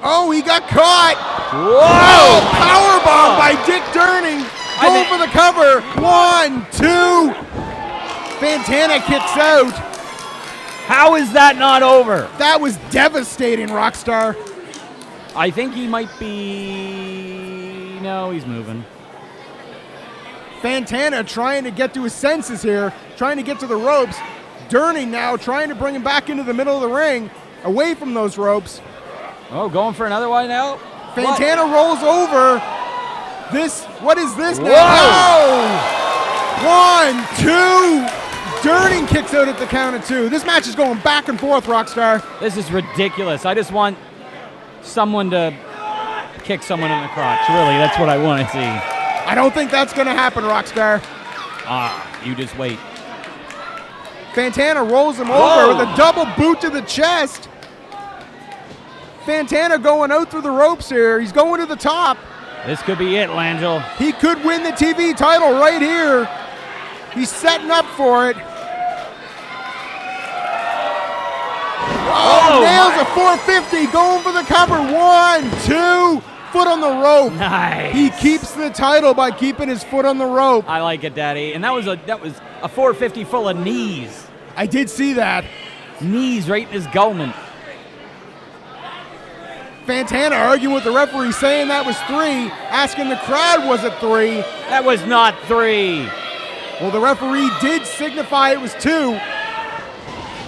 Oh, he got caught. Whoa! Powerbomb by Dick Durning. Going for the cover. 1, 2. Fantana kicks out. How is that not over? That was devastating, Rockstar. I think he might be... No, he's moving. Fantana trying to get to his senses here, trying to get to the ropes. Durning now trying to bring him back into the middle of the ring, away from those ropes. Oh, going for another one now? Fantana rolls over. What is this now? Whoa! 1, 2. Durning kicks out at the count of 2. This match is going back and forth, Rockstar. This is ridiculous. I just want someone to kick someone in the crotch. Really, that's what I want to see. I don't think that's going to happen, Rockstar. You just wait. Fantana rolls him over with a double boot to the chest. Fantana going out through the ropes here. He's going to the top. This could be it, Langell. He could win the TV title right here. He's setting up for it. Nails a 450, going for the cover. 1, 2, foot on the rope. Nice. He keeps the title by keeping his foot on the rope. I like it, Daddy. And that was a 450 full of knees. I did see that. Knees right in his gullet. Fantana arguing with the referee, saying that was 3, asking the crowd was it 3. That was not 3. Well, the referee did signify it was 2.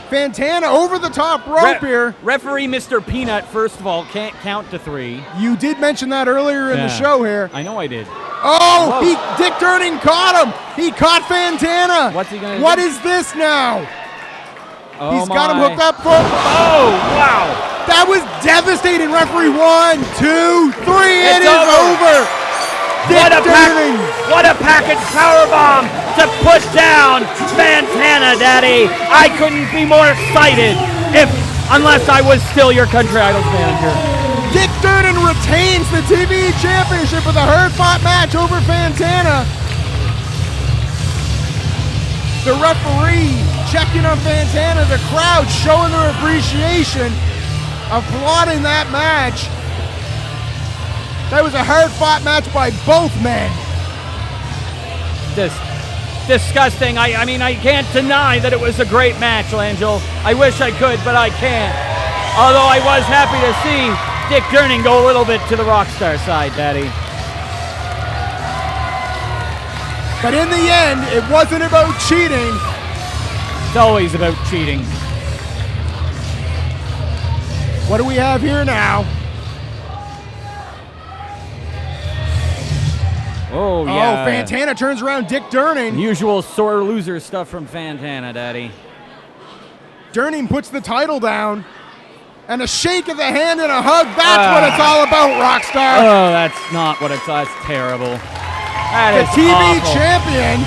Fantana over the top rope here. Referee Mr. Peanut, first of all, can't count to 3. You did mention that earlier in the show here. I know I did. Oh, Dick Durning caught him. He caught Fantana. What's he going to do? What is this now? Oh, He's got him hooked up for... Oh, wow. That was devastating, referee. 1, 2, 3. It is over. What a package powerbomb to put down Fantana, Daddy. I couldn't be more excited unless I was still your Country Idols manager. Dick Durning retains the TV championship with a hard-fought match over Fantana. The referee checking on Fantana. The crowd showing their appreciation, applauding that match. That was a hard-fought match by both men. Disgusting. I mean, I can't deny that it was a great match, Langell. I wish I could, but I can't. Although I was happy to see Dick Durning go a little bit to the Rockstar side, Daddy. But in the end, it wasn't about cheating. It's always about cheating. What do we have here now? Oh, yeah. Oh, Fantana turns around Dick Durning. Usual sore loser stuff from Fantana, Daddy. Durning puts the title down. And a shake of the hand and a hug. That's what it's all about, Rockstar. Oh, that's not what it's. That's terrible. That The is TV awful. champion,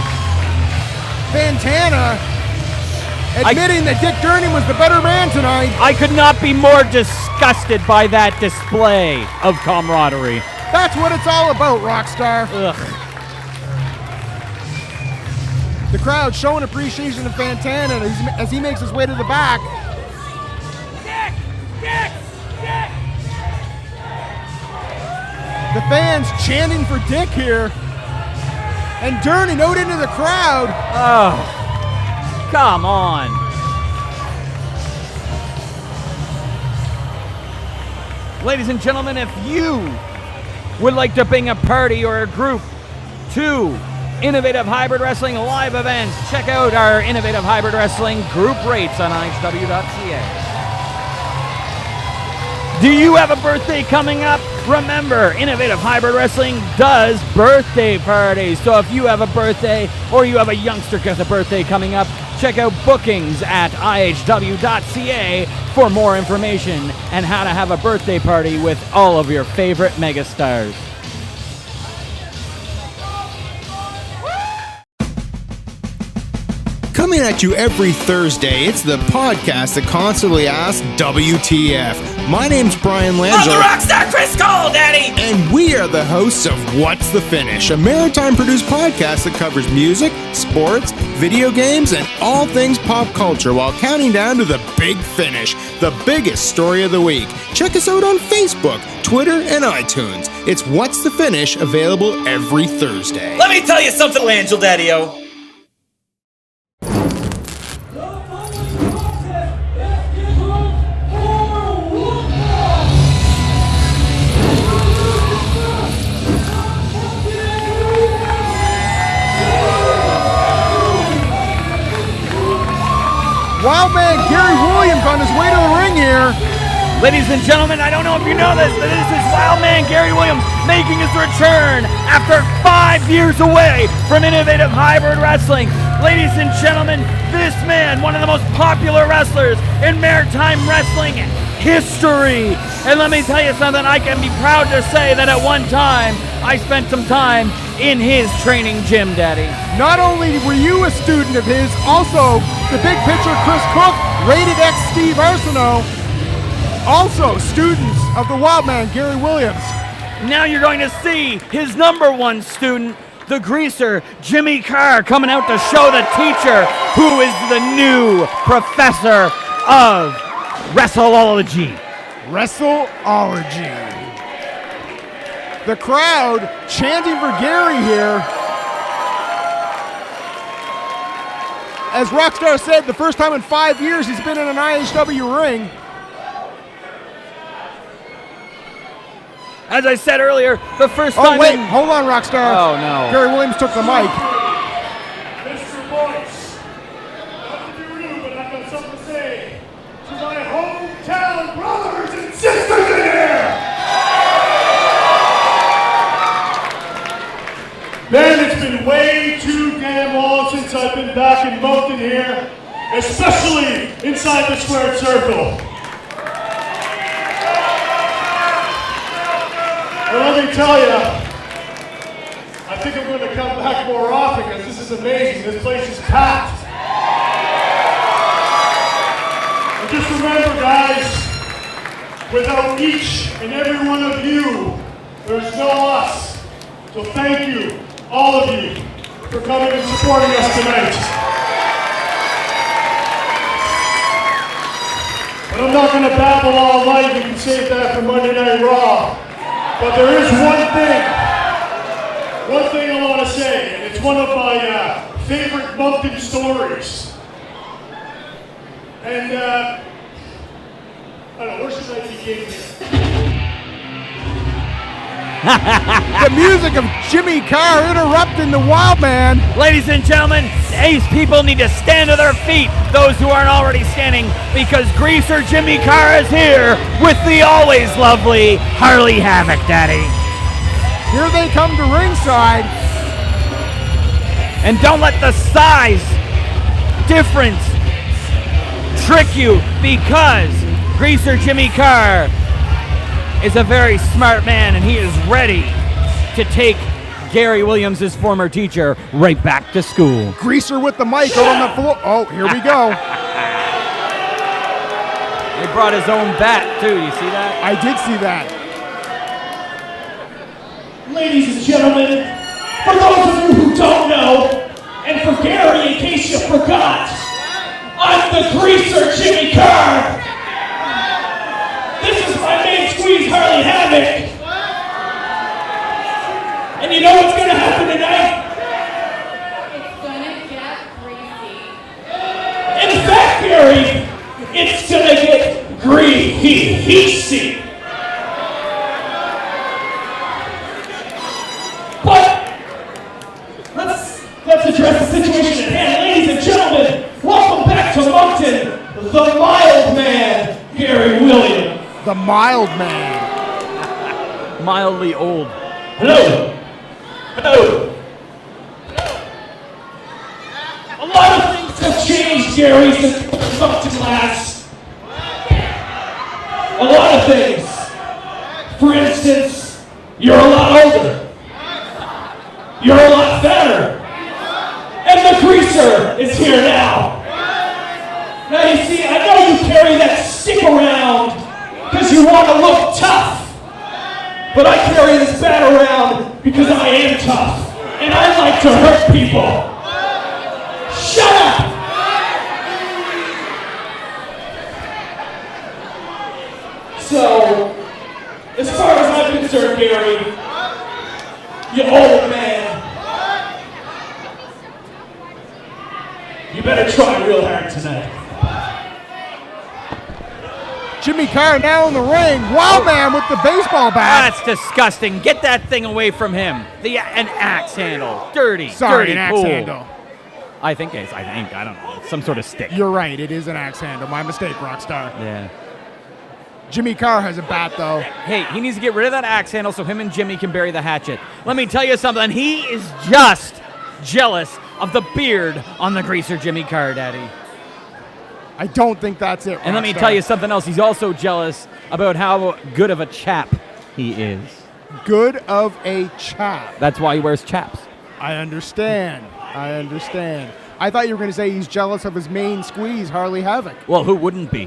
Fantana, admitting that Dick Durning was the better man tonight. I could not be more disgusted by that display of camaraderie. That's what it's all about, Rockstar. Ugh. The crowd showing appreciation of Fantana as he makes his way to the back. The fans chanting for Dick here. And Durning out into the crowd. Oh, come on. Ladies and gentlemen, if you would like to bring a party or a group to Innovative Hybrid Wrestling live events, check out our Innovative Hybrid Wrestling group rates on IHW.ca. Do you have a birthday coming up? Remember, Innovative Hybrid Wrestling does birthday parties. So if you have a birthday or you have a youngster who has a birthday coming up, check out bookings at IHW.ca for more information and how to have a birthday party with all of your favorite megastars. Coming at you every Thursday, it's the podcast that constantly asks WTF. My name's Brian Lanza. I'm the rockstar Chris Cole, Daddy! And we are the hosts of What's the Finish, a maritime-produced podcast that covers music, sports, video games, and all things pop culture while counting down to the big finish, the biggest story of the week. Check us out on Facebook, Twitter, and iTunes. It's What's the Finish, available every Thursday. Let me tell you something, Angel Daddy-O. Wildman Gary Williams on his way to the ring here. Ladies and gentlemen, I don't know if you know this, but this is Wildman Gary Williams making his return after 5 years away from Innovative Hybrid Wrestling. Ladies and gentlemen, this man, one of the most popular wrestlers in maritime wrestling history. And let me tell you something, I can be proud to say that at one time, I spent some time in his training gym, Daddy. Not only were you a student of his, also the big pitcher Chris Cook, Rated X Steve Arsenault, also students of the Wildman Gary Williams. Now you're going to see his number one student, the greaser, Jimmy Carr, coming out to show the teacher who is the new professor of Wrestleology. Wrestleology. The crowd chanting for Gary here. As Rockstar said, the first time in 5 years he's been in an IHW ring. As I said earlier, the first time. Oh, wait, hold on, Rockstar. Oh, no. Gary Williams took the mic. Mr. Boyce, not to be rude, but I've got something to say to my hometown brothers and sisters in here! Man, it's been way too damn long since I've been back in Moncton here, especially inside the squared circle. Well, let me tell you, I think I'm going to come back more often because this is amazing. This place is packed. And just remember, guys, without each and every one of you, there's no us. So thank you, all of you, for coming and supporting us tonight. But I'm not going to babble all night. You can save that for Monday Night Raw. But there is one thing I want to say, and it's one of my favorite Moncton stories. And, I don't know, where should I begin here? The music of Jimmy Carr interrupting the Wildman. Ladies and gentlemen, Ace people need to stand to their feet, those who aren't already standing, because Greaser Jimmy Carr is here with the always lovely Harley Havoc, Daddy. Here they come to ringside. And don't let the size difference trick you, because Greaser Jimmy Carr is a very smart man, and he is ready to take Gary Williams, his former teacher, right back to school. Greaser with the mic out on the floor. Oh, here we go. He brought his own bat, too. You see that? I did see that. Ladies and gentlemen, for those of you who don't know, and for Gary, in case you forgot, I'm the Greaser Jimmy Carr. This is my main squeeze, Harley Havoc. And you know what's gonna happen tonight? It's gonna get greasy. In fact, Gary, it's gonna get greasy. But let's address the situation at hand. Ladies and gentlemen, welcome back to Moncton, the mild man, Gary Williams. The mild man. Mildly old. Hello. Hello. A lot of things have changed, Gary, since Moncton last. A lot of things. For instance, you're a lot older. You're a lot fatter. And the Greaser is here now. Now you see, I know you carry that stick around because you want to look tough. But I carry this bat around because I am tough. And I like to hurt people. Shut up! So, as far as I'm concerned, Gary, you old man, you better try real hard tonight. Jimmy Carr now in the ring. Wild man with the baseball bat. That's disgusting. Get that thing away from him. An axe handle. Dirty. Sorry, dirty an axe pool. handle. I don't know. Some sort of stick. You're right. It is an axe handle. My mistake, Rockstar. Yeah. Jimmy Carr has a bat, though. Hey, he needs to get rid of that axe handle so him and Jimmy can bury the hatchet. Let me tell you something. He is just jealous of the beard on the Greaser Jimmy Carr, Daddy. I don't think that's it, And let me Rockstar. tell you something else. He's also jealous about how good of a chap he is. Good of a chap. That's why he wears chaps. I understand. I thought you were going to say he's jealous of his main squeeze, Harley Havoc. Well, who wouldn't be?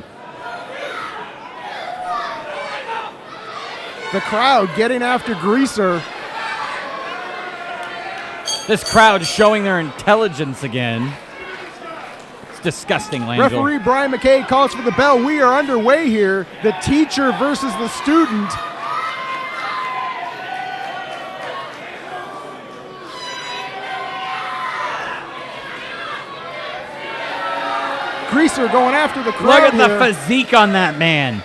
The crowd getting after Greaser. This crowd showing their intelligence again. It's disgusting, Langell. Referee Brian McKay calls for the bell. We are underway here. The teacher versus the student. Greaser going after the crowd. Look at the here. physique on that man.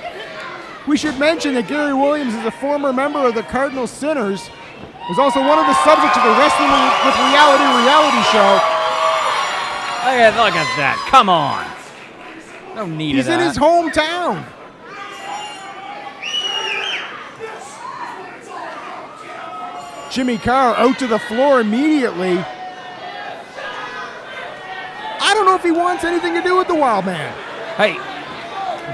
We should mention that Gary Williams is a former member of the Cardinal Sinners. Was also one of the subjects of the Wrestling with reality show. Look at that. Come on. No need He's of that. in his hometown. Jimmy Carr out to the floor immediately. I don't know if he wants anything to do with the Wild Man. Hey,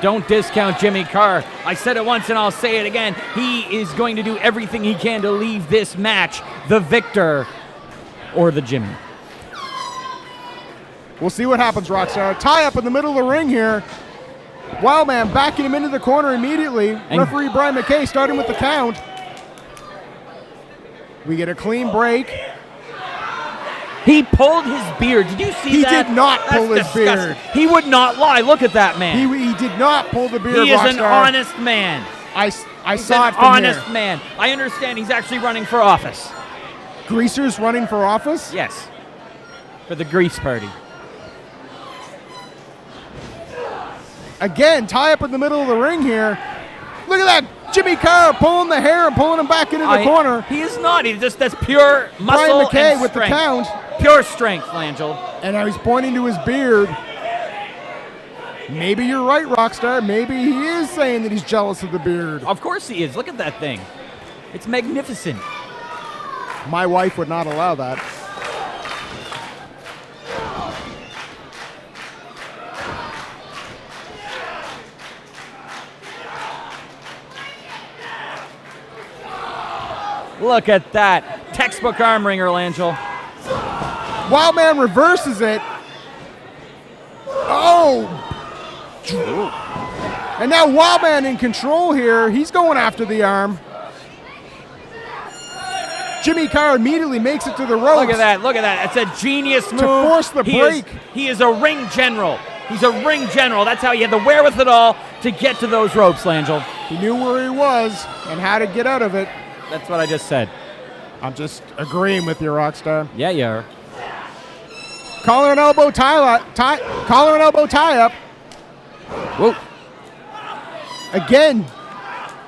don't discount Jimmy Carr. I said it once and I'll say it again. He is going to do everything he can to leave this match the victor or the Jimmy. We'll see what happens, Rockstar. Tie up in the middle of the ring here. Wild Man backing him into the corner immediately. Referee Brian McKay starting with the count. We get a clean break. He pulled his beard. Did you see He that? did not pull his disgusting. beard. He would not lie. Look at that man. He did not pull the beard, He is an Rockstar. honest man. I He's saw an it from honest here. man. I understand he's actually running for office. Greaser's running for office? Yes. For the Grease Party. Again, tie up in the middle of the ring here. Look at that. Jimmy Carr pulling the hair and pulling him back into the corner. He is not. That's pure muscle Brian McKay and with the strength. count. Pure strength, Langell. And now he's pointing to his beard. Maybe you're right, Rockstar. Maybe he is saying that he's jealous of the beard. Of course he is. Look at that thing. It's magnificent. My wife would not allow that. Look at that. Textbook arm wringer, Langell. Wildman reverses it. Oh! And now Wildman in control here. He's going after the arm. Jimmy Carr immediately makes it to the ropes. Look at that. Look at that. It's a genius move. To force the break. He is a ring general. He's a ring general. That's how he had the wherewithal to get to those ropes, Langell. He knew where he was and how to get out of it. That's what I just said. I'm just agreeing with you, Rockstar. Yeah, you are. Collar and elbow collar and elbow tie up. Whoa. Again,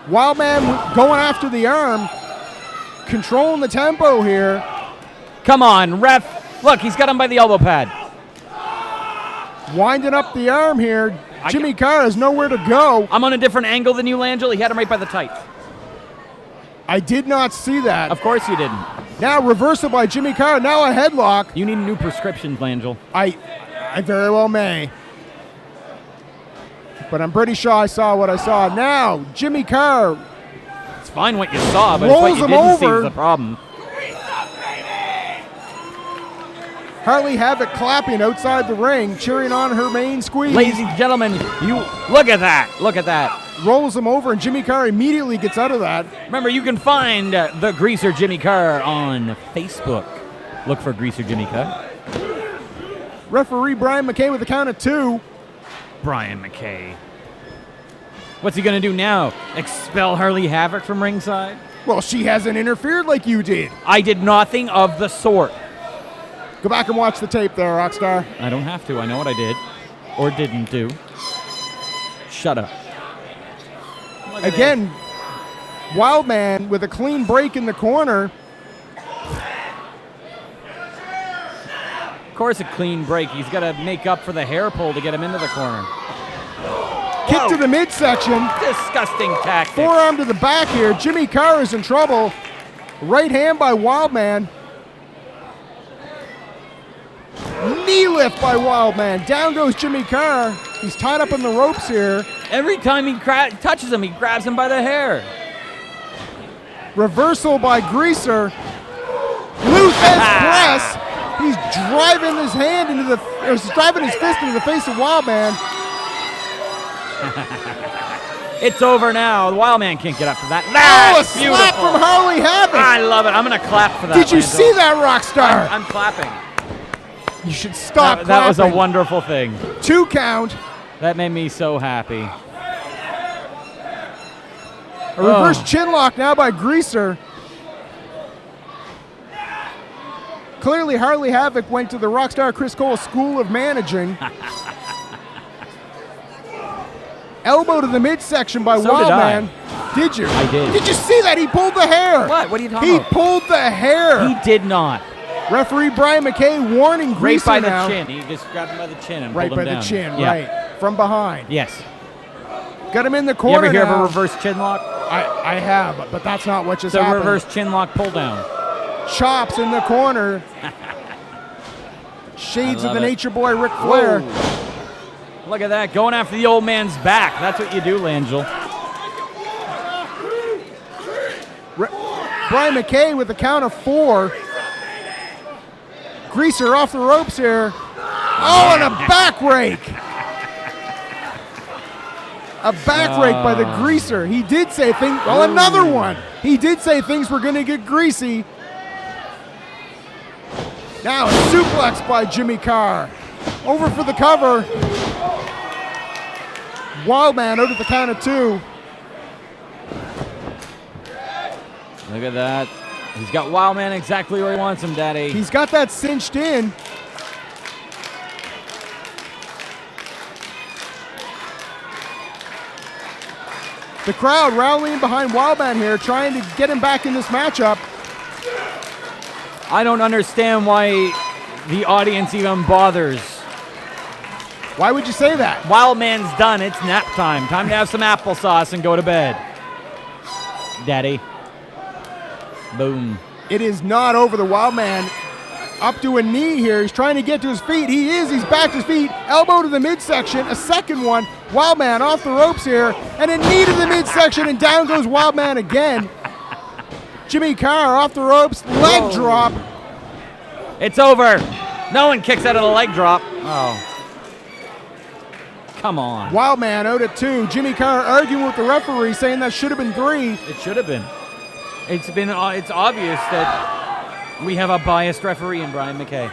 Wildman going after the arm, controlling the tempo here. Come on, ref. Look, he's got him by the elbow pad. Winding up the arm here. Jimmy Carr has nowhere to go. I'm on a different angle than you, Langell. He had him right by the tights. I did not see that. Of course you didn't. Now reversal by Jimmy Carr. Now a headlock. You need new prescriptions, Langell. I very well may. But I'm pretty sure I saw what I saw. Now Jimmy Carr. It's fine what you saw, but it's what you didn't see is the problem. Harley Havoc clapping outside the ring, cheering on her main squeeze. Ladies and gentlemen, you look at that. Look at that. Rolls him over, and Jimmy Carr immediately gets out of that. Remember, you can find the Greaser Jimmy Carr on Facebook. Look for Greaser Jimmy Carr. Referee Brian McKay with a count of 2. Brian McKay. What's he going to do now? Expel Harley Havoc from ringside? Well, she hasn't interfered like you did. I did nothing of the sort. Go back and watch the tape there, Rockstar. I don't have to. I know what I did. Or didn't do. Shut up. Again, Wildman with a clean break in the corner. Of course a clean break. He's got to make up for the hair pull to get him into the corner. Kick to the midsection. Disgusting tactic. Forearm to the back here. Jimmy Carr is in trouble. Right hand by Wildman. Knee lift by Wildman. Down goes Jimmy Carr. He's tied up in the ropes here. Every time he touches him, he grabs him by the hair. Reversal by Greaser. Luthez press. He's driving his hand into the, or he's driving his fist into the face of Wildman. It's over now. The Wildman can't get up for that. Oh, a That's beautiful. slap from Harley Havoc. I love it. I'm going to clap for that. Did you Langell. see that, Rockstar? I'm clapping. You should stop clapping. That was a wonderful thing. 2 count. That made me so happy. A reverse chin lock now by Greaser. Clearly, Harley Havoc went to the Rockstar Chris Cole School of Managing. Elbow to the midsection by So Wildman. Did you? I did. Did you see that? He pulled the hair. What? What are you talking He about? pulled the hair. He did not. Referee Brian McKay warning Right Greaser by the now. chin. He just grabbed him by the chin and Right pulled by him the down. chin, Yeah. right. From behind. Yes. Got him in the You corner ever hear now. of a reverse chin lock? I have, but that's not what just It's a happened. reverse chin lock pull down. Chops in the corner. Shades of the Nature Boy Ric Flair. Whoa. Look at that. Going after the old man's back. That's what you do, Langell. Brian McKay with a count of 4. Greaser off the ropes here. Oh, and a back rake. A back rake by the Greaser. He did say things. Well, another one. He did say things were going to get greasy. Now a suplex by Jimmy Carr. Over for the cover. Wildman out at the count of 2. Look at that. He's got Wildman exactly where he wants him, Daddy. He's got that cinched in. The crowd rallying behind Wildman here, trying to get him back in this matchup. I don't understand why the audience even bothers. Why would you say that? Wildman's done. It's nap time. Time to have some applesauce and go to bed. Daddy. Boom. It is not over. The Wildman up to a knee here. He's trying to get to his feet. He is. He's back to his feet. Elbow to the midsection. A second one. Wildman off the ropes here. And a knee to the midsection. And down goes Wildman again. Jimmy Carr off the ropes, leg drop. It's over. No one kicks out of the leg drop. Oh. Come on. Wildman out at 2. Jimmy Carr arguing with the referee, saying that should have been 3. It should have been. It's obvious that we have a biased referee in Brian McKay.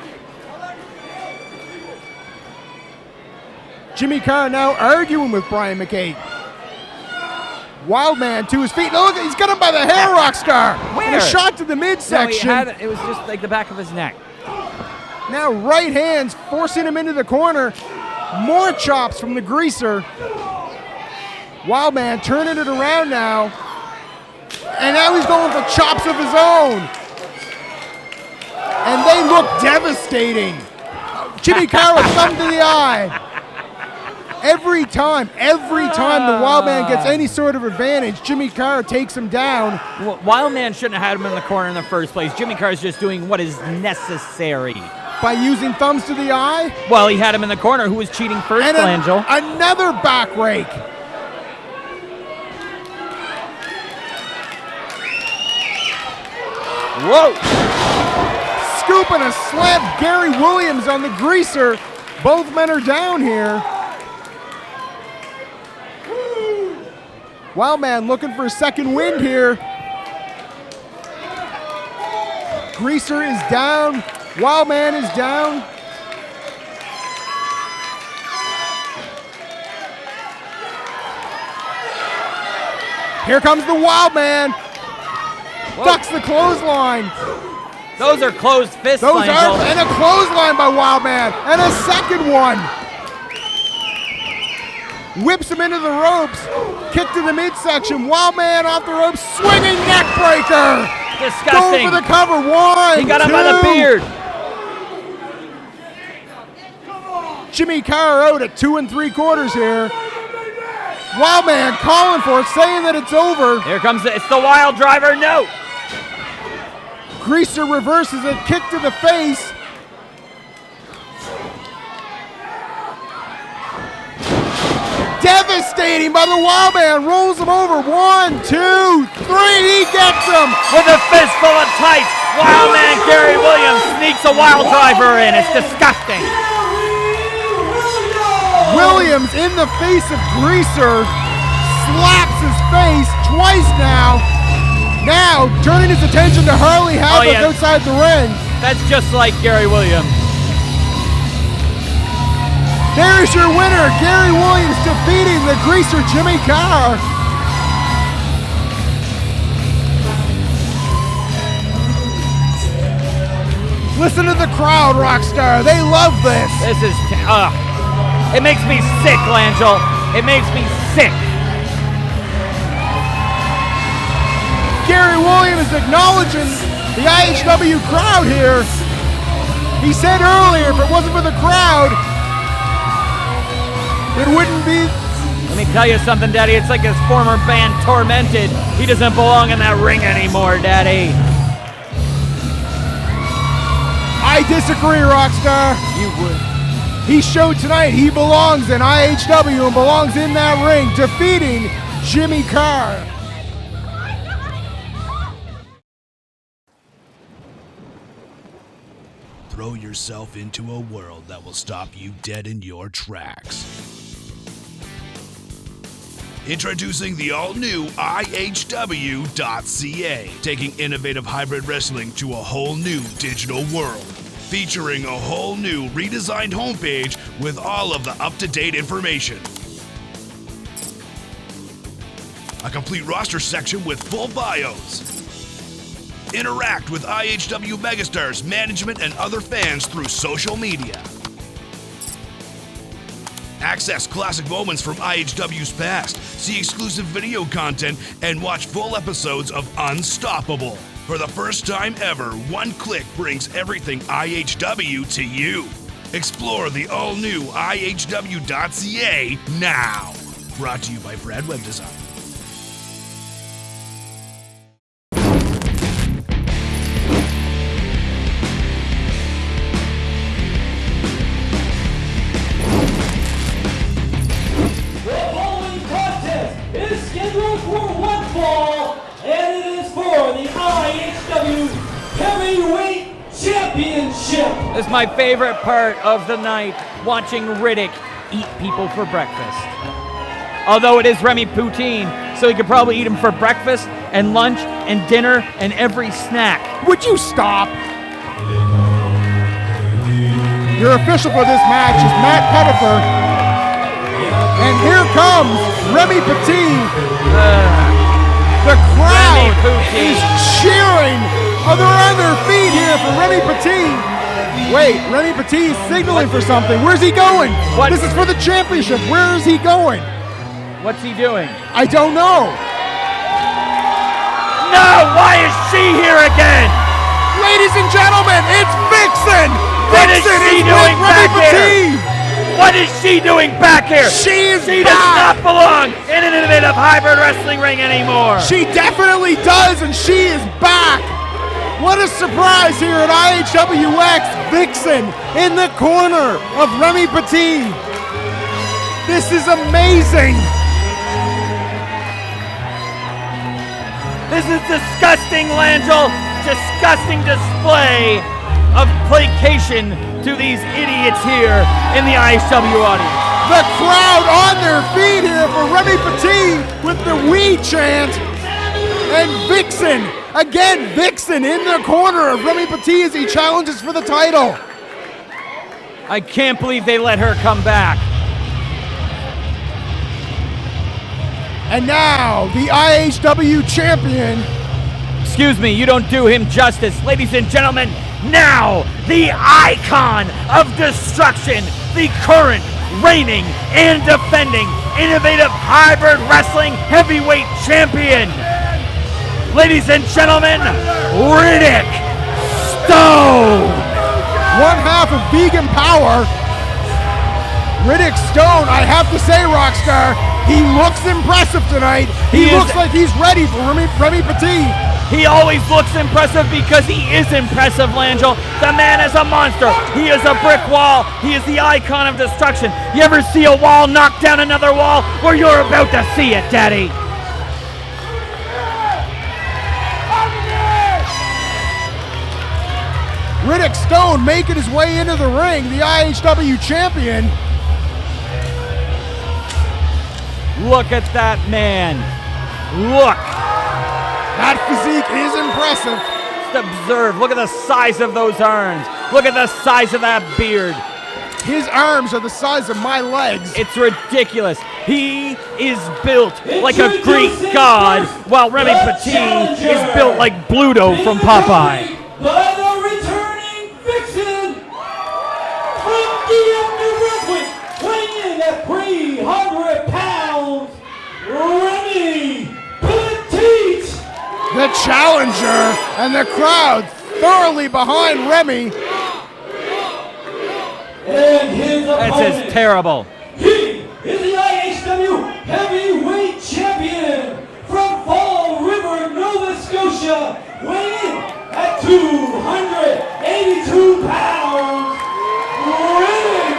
Jimmy Carr now arguing with Brian McKay. Wildman to his feet. Look, he's got him by the hair, Rockstar. Where? And a shot to the midsection. No, it was just like the back of his neck. Now right hands forcing him into the corner. More chops from the Greaser. Wildman turning it around now. And now he's going for chops of his own. And they look devastating. Jimmy Carr with thumb to the eye. Every time the Wildman gets any sort of advantage, Jimmy Carr takes him down. Well, Wildman shouldn't have had him in the corner in the first place. Jimmy Carr's just doing what is necessary. By using thumbs to the eye? Well, he had him in the corner. Who was cheating first, And Angel? Another back rake. Whoa! Scoop and a slap. Gary Williams on the Greaser. Both men are down here. Wildman looking for a second wind here. Greaser is down. Wildman is down. Here comes the Wildman. Ducks the clothesline. Those are closed fists, Those Angel. are, and a clothesline by Wildman, and a second one. Whips him into the ropes. Kick to the midsection. Wildman off the ropes, swinging neck breaker. Disgusting. Going for the cover. 1, He got him 2. by the beard. Jimmy Carr out at 2 3/4 here. Wildman calling for it, saying that it's over. Here comes it's the Wild Driver. No. Greaser reverses it, kick to the face. Devastating by the Wildman, rolls him over. 1, 2, 3, he gets him. With a fistful of tights, Wildman Gary Williams sneaks a Wild Driver in. It's disgusting. Williams in the face of Greaser, slaps his face twice now. Now turning his attention to Harley Havoc outside the ring. That's just like Gary Williams. There's your winner, Gary Williams defeating the Greaser Jimmy Carr. Listen to the crowd, Rockstar. They love this. This is, it makes me sick, Langell. It makes me sick. Gary Williams acknowledging the IHW crowd here. He said earlier, if it wasn't for the crowd, it wouldn't be. Let me tell you something, Daddy. It's like his former band, Tormented. He doesn't belong in that ring anymore, Daddy. I disagree, Rockstar. You would. He showed tonight he belongs in IHW and belongs in that ring, defeating Jimmy Carr. Throw yourself into a world that will stop you dead in your tracks. Introducing the all-new IHW.ca, taking innovative hybrid wrestling to a whole new digital world. Featuring a whole new redesigned homepage with all of the up-to-date information. A complete roster section with full bios. Interact with IHW megastars, management, and other fans through social media. Access classic moments from IHW's past, see exclusive video content, and watch full episodes of Unstoppable. For the first time ever, one click brings everything IHW to you. Explore the all-new IHW.ca now. Brought to you by Brad Web Design. Is scheduled for one fall, and it is for the This is my favorite part of the night, watching Riddick eat people for breakfast. Although it is Remy Poutine, so he could probably eat him for breakfast and lunch and dinner and every snack. Would you stop? Your official for this match is Matt Pettifer. And here comes Remy Poutine. The crowd is cheering. Oh, they're on their feet here for Remy Poutine. Wait, Remy Poutine is signaling for something. Where's he going? What? This is for the championship. Where is he going? What's he doing? I don't know. No, why is she here again? Ladies and gentlemen, it's Vixen. What is Vixen she is doing with Remy back here? Poutine. What is she doing back here? She does not belong in an innovative hybrid wrestling ring anymore. She definitely does, and she is back. What a surprise here at IHWX. Vixen in the corner of Remy Poutine. This is amazing. This is disgusting, Langell. Disgusting display of placation to these idiots here in the IHW audience. The crowd on their feet here for Remy Poutine with the "We" chant. And Vixen, again, Vixen in the corner of Remy Poutine as he challenges for the title. I can't believe they let her come back. And now, the IHW champion. Excuse me, you don't do him justice. Ladies and gentlemen, now, the icon of destruction, the current, reigning, and defending innovative hybrid wrestling heavyweight champion. Ladies and gentlemen, Riddick Stone. One half of Vegan Power. Riddick Stone, I have to say, Rockstar, he looks impressive tonight. He looks like he's ready for Remy Poutine. He always looks impressive because he is impressive, Langell. The man is a monster. He is a brick wall. He is the icon of destruction. You ever see a wall knock down another wall? Well, you're about to see it, Daddy. Riddick Stone making his way into the ring, the IHW champion. Look at that man. Look. That physique is impressive. Just observe. Look at the size of those arms. Look at the size of that beard. His arms are the size of my legs. It's ridiculous. He is built like a Greek god, while Remy Poutine is built like Bluto from Popeye. By the returning Vixen from New Brunswick, weighing in at 300 pounds, Remy Petite. The challenger and the crowd thoroughly behind Remy. And his opponent, This is terrible. He is the IHW Heavyweight Champion from Fall River, Nova Scotia, weighing in at 282 pounds, Riddick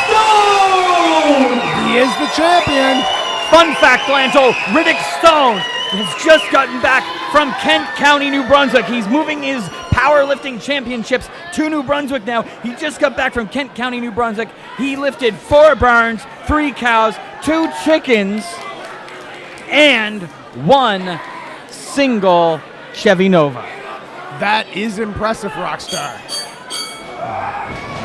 Stone! He is the champion. Fun fact, Langell, Riddick Stone has just gotten back from Kent County, New Brunswick. He's moving his powerlifting championships to New Brunswick now. He just got back from Kent County, New Brunswick. He lifted 4 barns, 3 cows, 2 chickens, and 1 single Chevy Nova. That is impressive, Rockstar.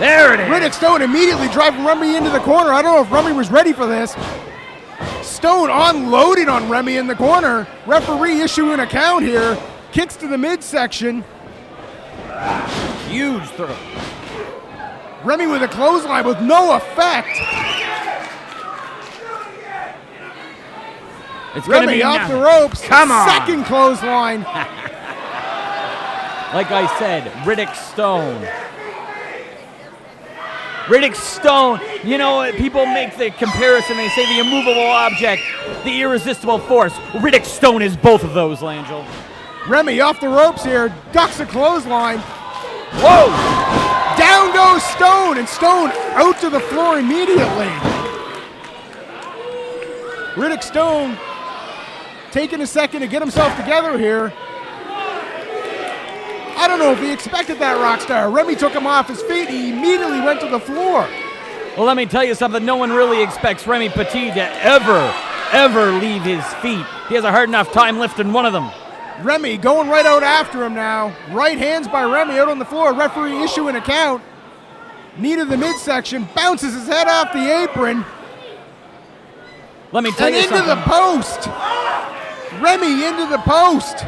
There it is. Riddick Stone immediately driving Remy into the corner. I don't know if Remy was ready for this. Stone unloading on Remy in the corner. Referee issuing a count here. Kicks to the midsection. Huge throw. Remy with a clothesline with no effect. It's gonna Remy be off now. the ropes. Come on. Second clothesline. Like I said, Riddick Stone. Riddick Stone, you know, people make the comparison, they say the immovable object, the irresistible force. Riddick Stone is both of those, Langell. Remy off the ropes here, ducks a clothesline. Whoa! Down goes Stone, and Stone out to the floor immediately. Riddick Stone taking a second to get himself together here. I don't know if he expected that, Rockstar. Remy took him off his feet. He immediately went to the floor. Well, let me tell you something. No one really expects Remy Petit to ever leave his feet. He has a hard enough time lifting one of them. Remy going right out after him now. Right hands by Remy out on the floor. Referee issuing a count. Knee to the midsection. Bounces his head off the apron. Let me tell And you into something. the post. Remy into the post.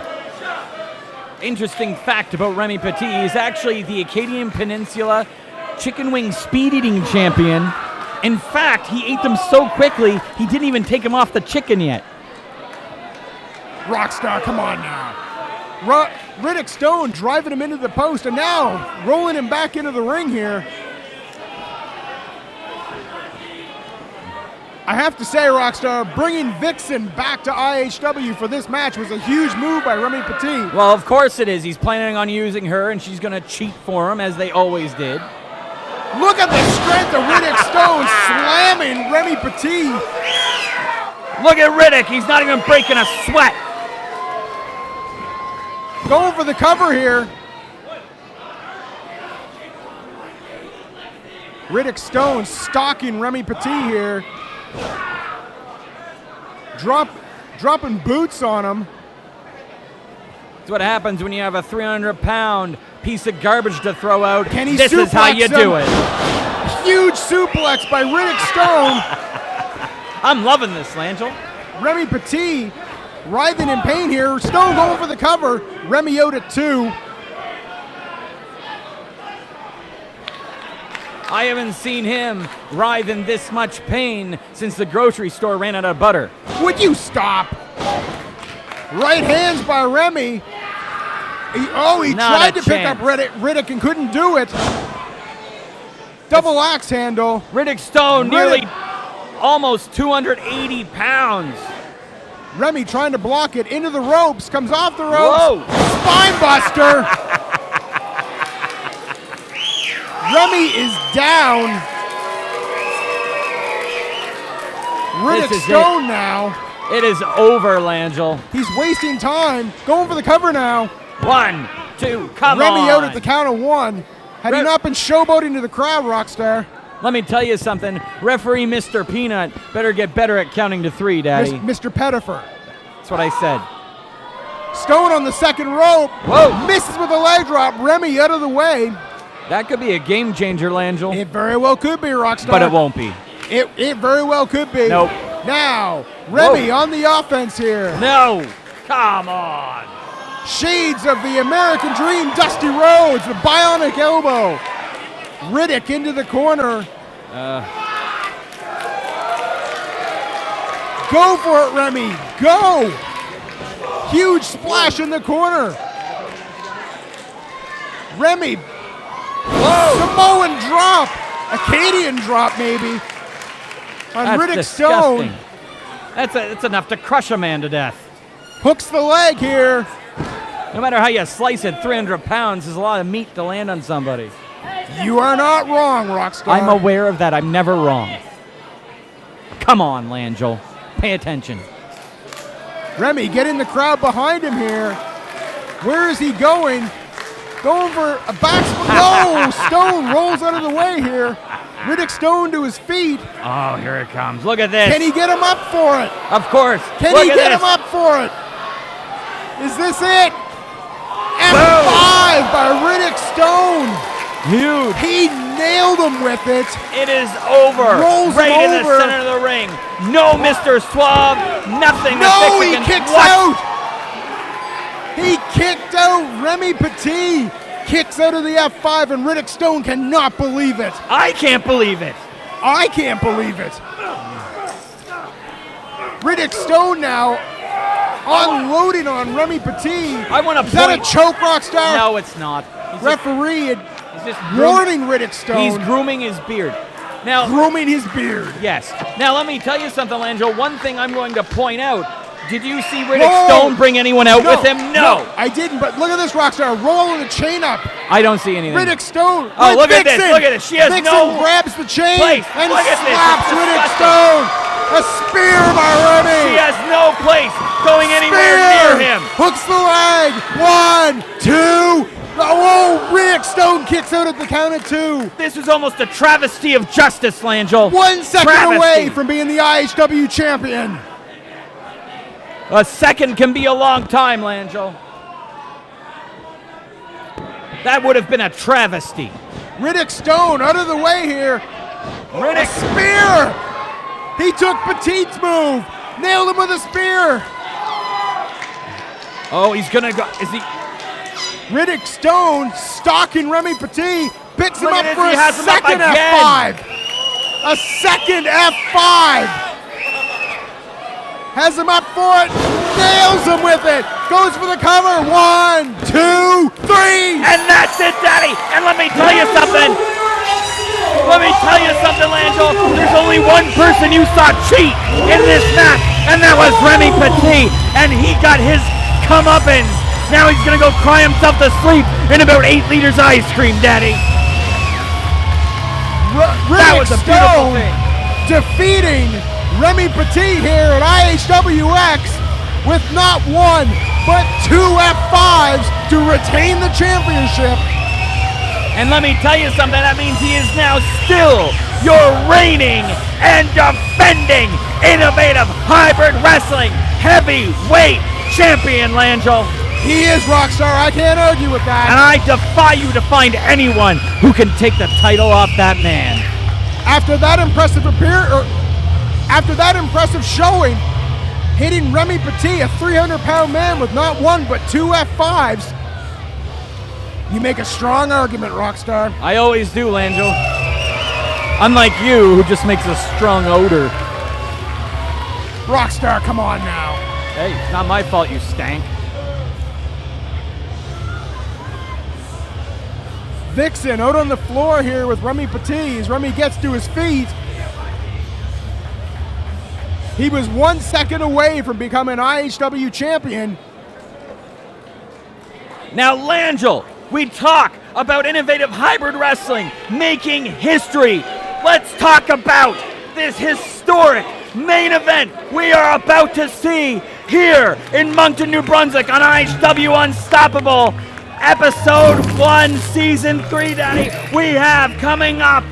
Interesting fact about Remy Petit, he's actually the Acadian Peninsula chicken wing speed eating champion. In fact, he ate them so quickly, he didn't even take them off the chicken yet. Rockstar, come on now. Riddick Stone driving him into the post and now rolling him back into the ring here. I have to say, Rockstar, bringing Vixen back to IHW for this match was a huge move by Remy Petit. Well, of course it is. He's planning on using her, and she's going to cheat for him, as they always did. Look at the strength of Riddick Stone slamming Remy Petit. Look at Riddick. He's not even breaking a sweat. Going for the cover here. Riddick Stone stalking Remy Petit here. Dropping boots on him. That's what happens when you have a 300-pound piece of garbage to throw out. Can he This is how suplex you do him? it. Huge suplex by Riddick Stone. I'm loving this, Langell. Remy Petit writhing in pain here. Stone going for the cover. Remy out at 2. I haven't seen him writhe in this much pain since the grocery store ran out of butter. Would you stop? Right hands by Remy. He Not tried a to pick up chance. Riddick and couldn't do it. Double axe handle. Riddick Stone nearly almost 280 pounds. Remy trying to block it into the ropes. Comes off the ropes. Whoa. Spine buster. Remy is down. Riddick This is Stone it. now. It is over, Langell. He's wasting time. Going for the cover now. 1, 2, come Remy on. out at the count of 1. Had he not been showboating to the crowd, Rockstar. Let me tell you something. Referee Mr. Peanut better get better at counting to 3, Daddy. Mr. Pettifer. That's what I said. Stone on the second rope. Whoa. Misses with a leg drop. Remy out of the way. That could be a game changer, Langell. It very well could be, Rockstar. But it won't be. It very well could be. Nope. Now, Remy on the offense here. No. Come on. Shades of the American Dream, Dusty Rhodes, the bionic elbow. Riddick into the corner. Go for it, Remy. Go. Huge splash in the corner. Remy. Whoa. Samoan drop. Acadian drop, maybe. On That's Riddick disgusting. Stone. That's enough to crush a man to death. Hooks the leg here. No matter how you slice it, 300 pounds is a lot of meat to land on somebody. You are not wrong, Rockstar. I'm aware of that. I'm never wrong. Come on, Langell. Pay attention. Remy getting the crowd behind him here. Where is he going? Going for a back. No! Stone rolls out of the way here. Riddick Stone to his feet. Oh, here it comes. Look at this. Can he get him up for it? Of course. Can Look he at get this. him up for it? Is this it? F5 by Riddick Stone. Huge. He nailed him with it. It is over. Rolls right him in over. the center of the ring. No Mr. Suave. Nothing. No, to fix he against kicks what? out. He kicked out. Remy Petit kicks out of the F5, and Riddick Stone cannot believe it. I can't believe it. I can't believe it. Riddick Stone now unloading on Remy Petit. I want to Is that a choke, Rockstar? No, it's not. Referee had He's just warning Riddick Stone. He's grooming his beard. Now, grooming his beard. Yes. Now, let me tell you something, Langell. One thing I'm going to point out. Did you see Riddick Whoa. Stone bring anyone out with him? No. I didn't, but look at this, Rockstar. Rolling the chain up. I don't see anything. Riddick Stone. Oh, look at Vixen. this. Look at this. She has Vixen no grabs the chain place. and Look at this. slaps It's Riddick disgusting. Stone. A spear by Remy. She has no place going anywhere Spear. near him. Hooks the leg. 1, 2. Oh, Riddick Stone kicks out at the count of 2. This is almost a travesty of justice, Langell. 1 second Travesty. away from being the IHW champion. A second can be a long time, Langell. That would have been a travesty. Riddick Stone out of the way here. Riddick. A spear. He took Petite's move. Nailed him with a spear. Oh, he's gonna go. Is he? Riddick Stone stalking Remy Petit. Picks him Look up at this, for he a has him up second again. F5. A second F5. Has him up for it. Nails him with it. Goes for the cover. 1, 2, 3. And that's it, Daddy. And let me tell you something. Let me tell you something, Langell. There's only one person you saw cheat in this match, and that was Remy Petit. And he got his comeuppance. Now he's gonna go cry himself to sleep in about 8 liters of ice cream, Daddy. That was a beautiful thing. Defeating Remy Petit here at IHWX with not 1, but 2 F5s to retain the championship. And let me tell you something, that means he is now still your reigning and defending innovative hybrid wrestling heavyweight champion, Langell. He is Rockstar, I can't argue with that. And I defy you to find anyone who can take the title off that man. After that impressive showing, hitting Remy Petit, a 300-pound man with not 1 but 2 F5s, you make a strong argument, Rockstar. I always do, Langell. Unlike you, who just makes a strong odor. Rockstar, come on now. Hey, it's not my fault you stank. Vixen out on the floor here with Remy Petit as Remy gets to his feet. He was 1 second away from becoming IHW champion. Now, Langell, we talk about innovative hybrid wrestling, making history. Let's talk about this historic main event we are about to see here in Moncton, New Brunswick on IHW Unstoppable. Episode 1, Season 3, Daddy. We have coming up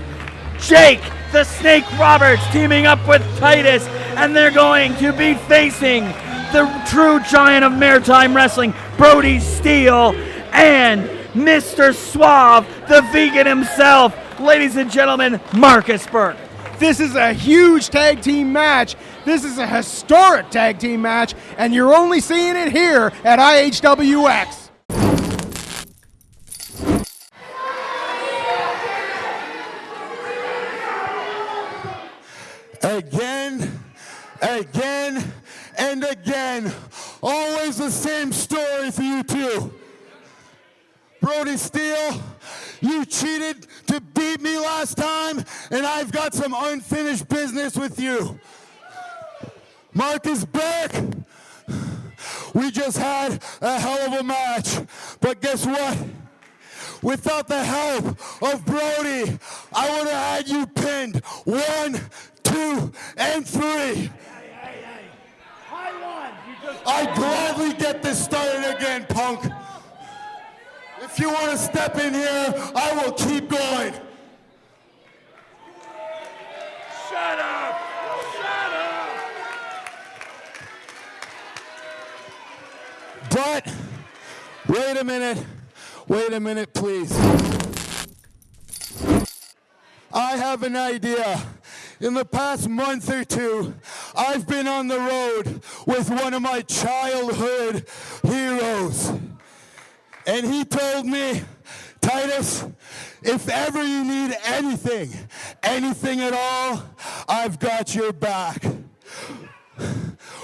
Jake the Snake Roberts teaming up with Titus, and they're going to be facing the true giant of maritime wrestling, Brody Steele, and Mr. Suave, the vegan himself, ladies and gentlemen, Marcus Burke. This is a huge tag team match. This is a historic tag team match, and you're only seeing it here at IHWX. Again, and again. Always the same story for you two. Brody Steele, you cheated to beat me last time, and I've got some unfinished business with you. Marcus Burke, we just had a hell of a match, but guess what? Without the help of Brody, I would have had you pinned 1, 2, and 3. I'd gladly get this started again, punk. If you want to step in here, I will keep going. Shut up! Shut up! But, wait a minute, please. I have an idea. In the past month or 2, I've been on the road with one of my childhood heroes. And he told me, Titus, if ever you need anything at all, I've got your back.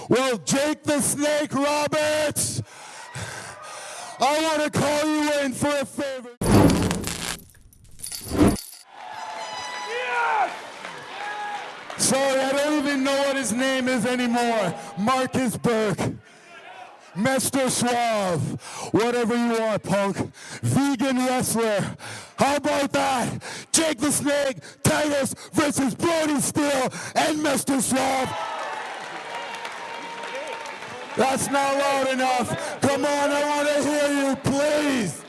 Well, Jake the Snake Roberts, I want to call you in for a favor. Sorry, I don't even know what his name is anymore. Marcus Burke. Mr. Suave. Whatever you want, punk. Vegan wrestler. How about that? Jake the Snake, Titus versus Brody Steele and Mr. Suave. That's not loud enough. Come on, I want to hear you, please.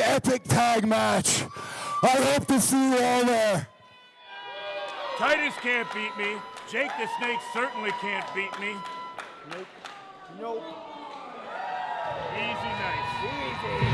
epic tag match. I hope to see you all there. Titus can't beat me. Jake the Snake certainly can't beat me. Nope. Nope. Easy, nice. Easy.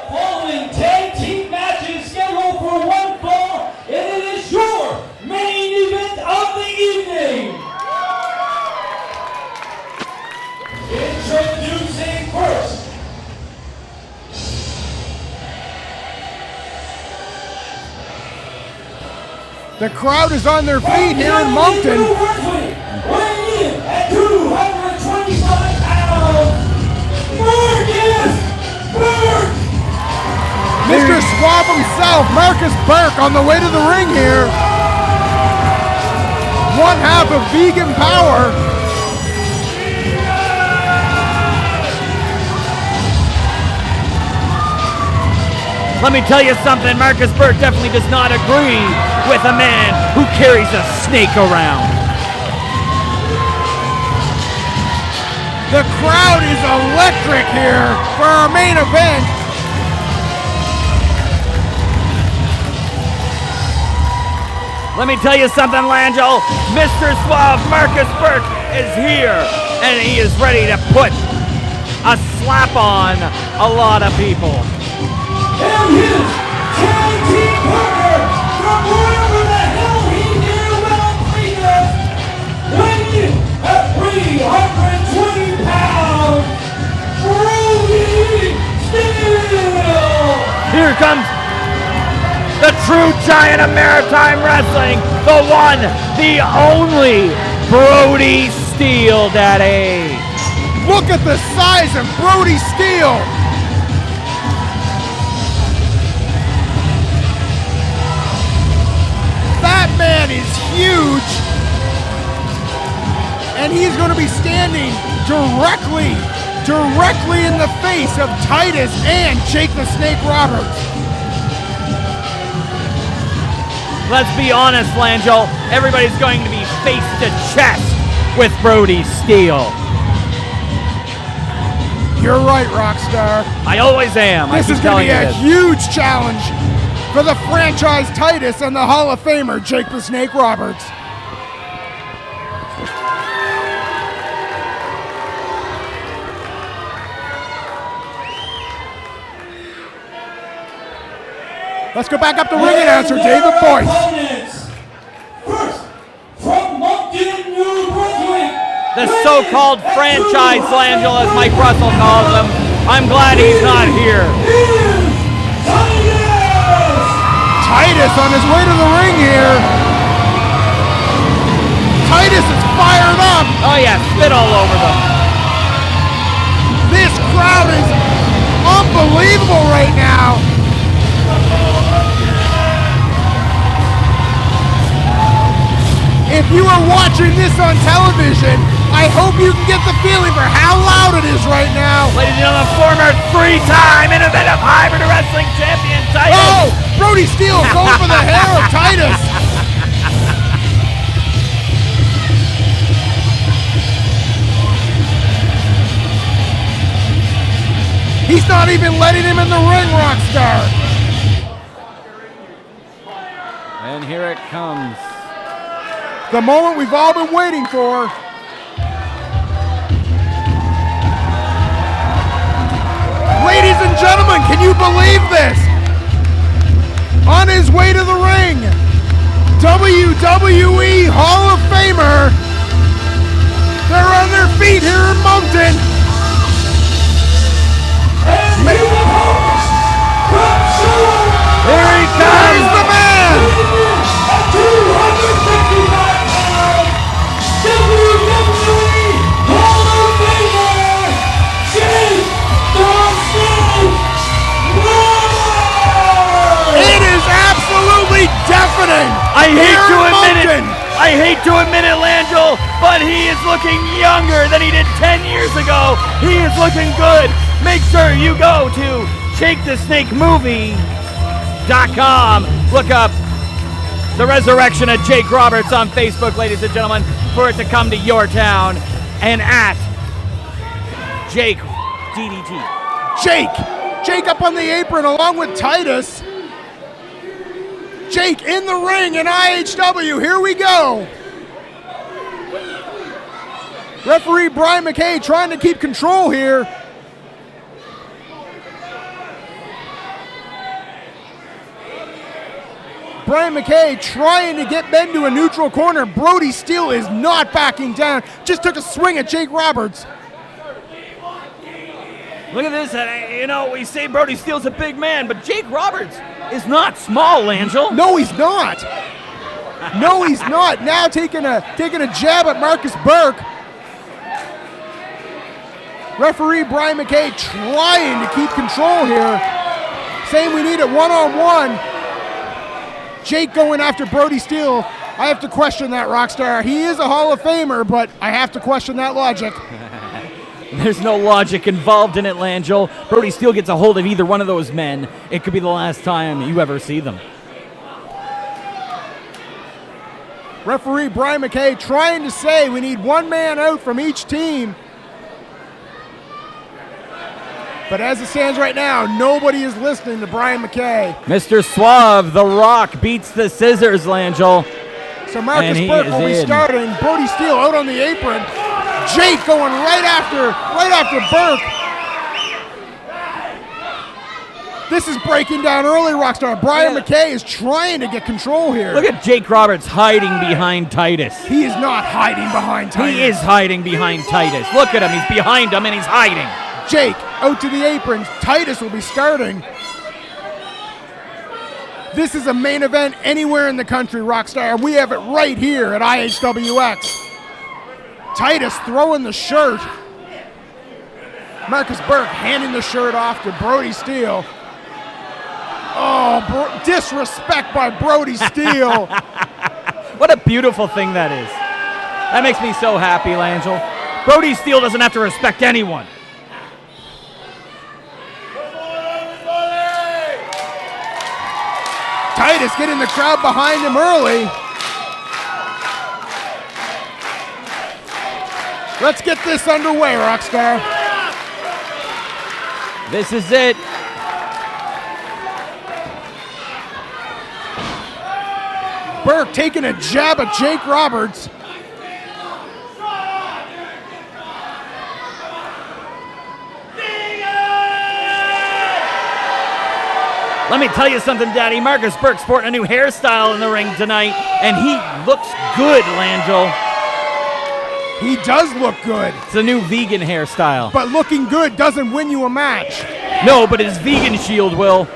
Following 10 team matches scheduled for one fall, and it is your main event of the evening. Introducing first. The crowd is on their feet here in Moncton. Weighing in at 225 pounds, Marcus Burke. Mr. Swab himself, Marcus Burke, on the way to the ring here. One half of Vegan Power. Let me tell you something, Marcus Burke definitely does not agree with a man who carries a snake around. The crowd is electric here for our main event. Let me tell you something, Langell. Mr. Suave, Marcus Burke, is here, and he is ready to put a slap on a lot of people. And his tag team partner from wherever the hell he near will bring us, weighing in at 320 pounds, Brody Steele. Here comes the true giant of maritime wrestling, the one, the only Brody Steele, Daddy. Look at the size of Brody Steele. That man is huge. And he's going to be standing directly in the face of Titus and Jake the Snake Roberts. Let's be honest, Langell. Everybody's going to be face to chest with Brody Steele. You're right, Rockstar. I always am. This is going to be a huge challenge for the franchise Titus and the Hall of Famer Jake the Snake Roberts. Let's go back up to ring announcer David Boyce. First, from Moncton, New Brunswick, The so-called franchise Langell, as Mike Russell calls him. I'm glad he's not here. Titus on his way to the ring here. Titus is fired up. Oh yeah, spit all over them. This crowd is unbelievable right now. if you are watching this on television, I hope you can get the feeling for how loud it is right now. Ladies and gentlemen, former three-time Innovative Hybrid Wrestling Champion Titus. Oh, Brody Steele going for the hair of Titus. He's not even letting him in the ring, Rockstar. And here it comes. The moment we've all been waiting for. Ladies and gentlemen, can you believe this? On his way to the ring, WWE Hall of Famer. They're on their feet here in Moncton. Here he comes. Here's the man. It is absolutely deafening. I hate to admit it, Langell, but he is looking younger than he did 10 years ago. He is looking good. Make sure you go to ShakeTheSnakeMovie.com. Look up The Resurrection of Jake Roberts on Facebook, ladies and gentlemen, for it to come to your town. And at Jake DDT. Jake up on the apron along with Titus. Jake in the ring in IHW. Here we go. Referee Brian McKay trying to keep control here. Brian McKay trying to get Ben to a neutral corner. Brody Steele is not backing down. Just took a swing at Jake Roberts. Look at this. We say Brody Steele's a big man, but Jake Roberts is not small, Langell. No, he's not. No, he's not. Now taking a jab at Marcus Burke. Referee Brian McKay trying to keep control here. Saying we need it one-on-one. Jake going after Brody Steele. I have to question that, Rockstar. He is a Hall of Famer, but I have to question that logic. There's no logic involved in it, Langell. Brody Steele gets a hold of either one of those men. It could be the last time you ever see them. Referee Brian McKay trying to say we need one man out from each team. But as it stands right now, nobody is listening to Brian McKay. Mr. Suave, The Rock, beats the scissors, Langell. So Marcus Burke will be starting. Brody Steele out on the apron. Jake going right after Burke. This is breaking down early, Rockstar. Brian McKay is trying to get control here. Look at Jake Roberts hiding behind Titus. He is not hiding behind Titus. He is hiding behind Titus. Look at him. He's behind him and he's hiding. Jake out to the apron. Titus will be starting. This is a main event anywhere in the country, Rockstar. We have it right here at IHWX. Titus throwing the shirt. Marcus Burke handing the shirt off to Brody Steele. Oh, disrespect by Brody Steele. What a beautiful thing that is. That makes me so happy, Langell. Brody Steele doesn't have to respect anyone. Titus getting the crowd behind him early. Let's get this underway, Rockstar. This is it. Burke taking a jab at Jake Roberts. Let me tell you something, Daddy. Marcus Burke sporting a new hairstyle in the ring tonight, and he looks good, Langell. He does look good. It's a new vegan hairstyle. But looking good doesn't win you a match. No, but his vegan shield will.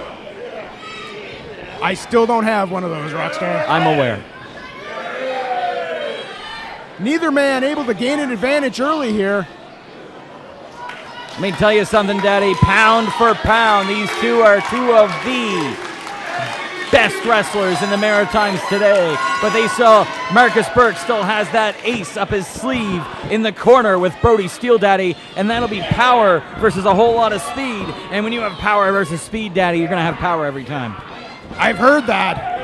I still don't have one of those, Rockstar. I'm aware. Neither man able to gain an advantage early here. Let me tell you something, Daddy. Pound for pound, these two are two of the best wrestlers in the Maritimes today. But they saw Marcus Burke still has that ace up his sleeve in the corner with Brody Steele, Daddy, and that'll be power versus a whole lot of speed. And when you have power versus speed, Daddy, you're going to have power every time. I've heard that.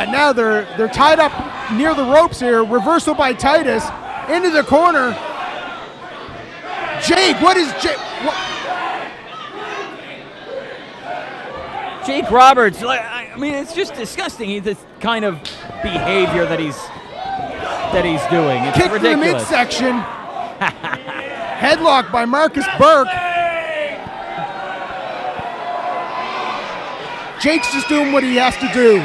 Now they're tied up near the ropes here. Reversal by Titus into the corner. Jake, what is Jake? Jake Roberts, I mean, it's just disgusting. This kind of behavior that he's doing. It's Kick to the ridiculous. midsection. Headlock by Marcus Burke. Jake's just doing what he has to do.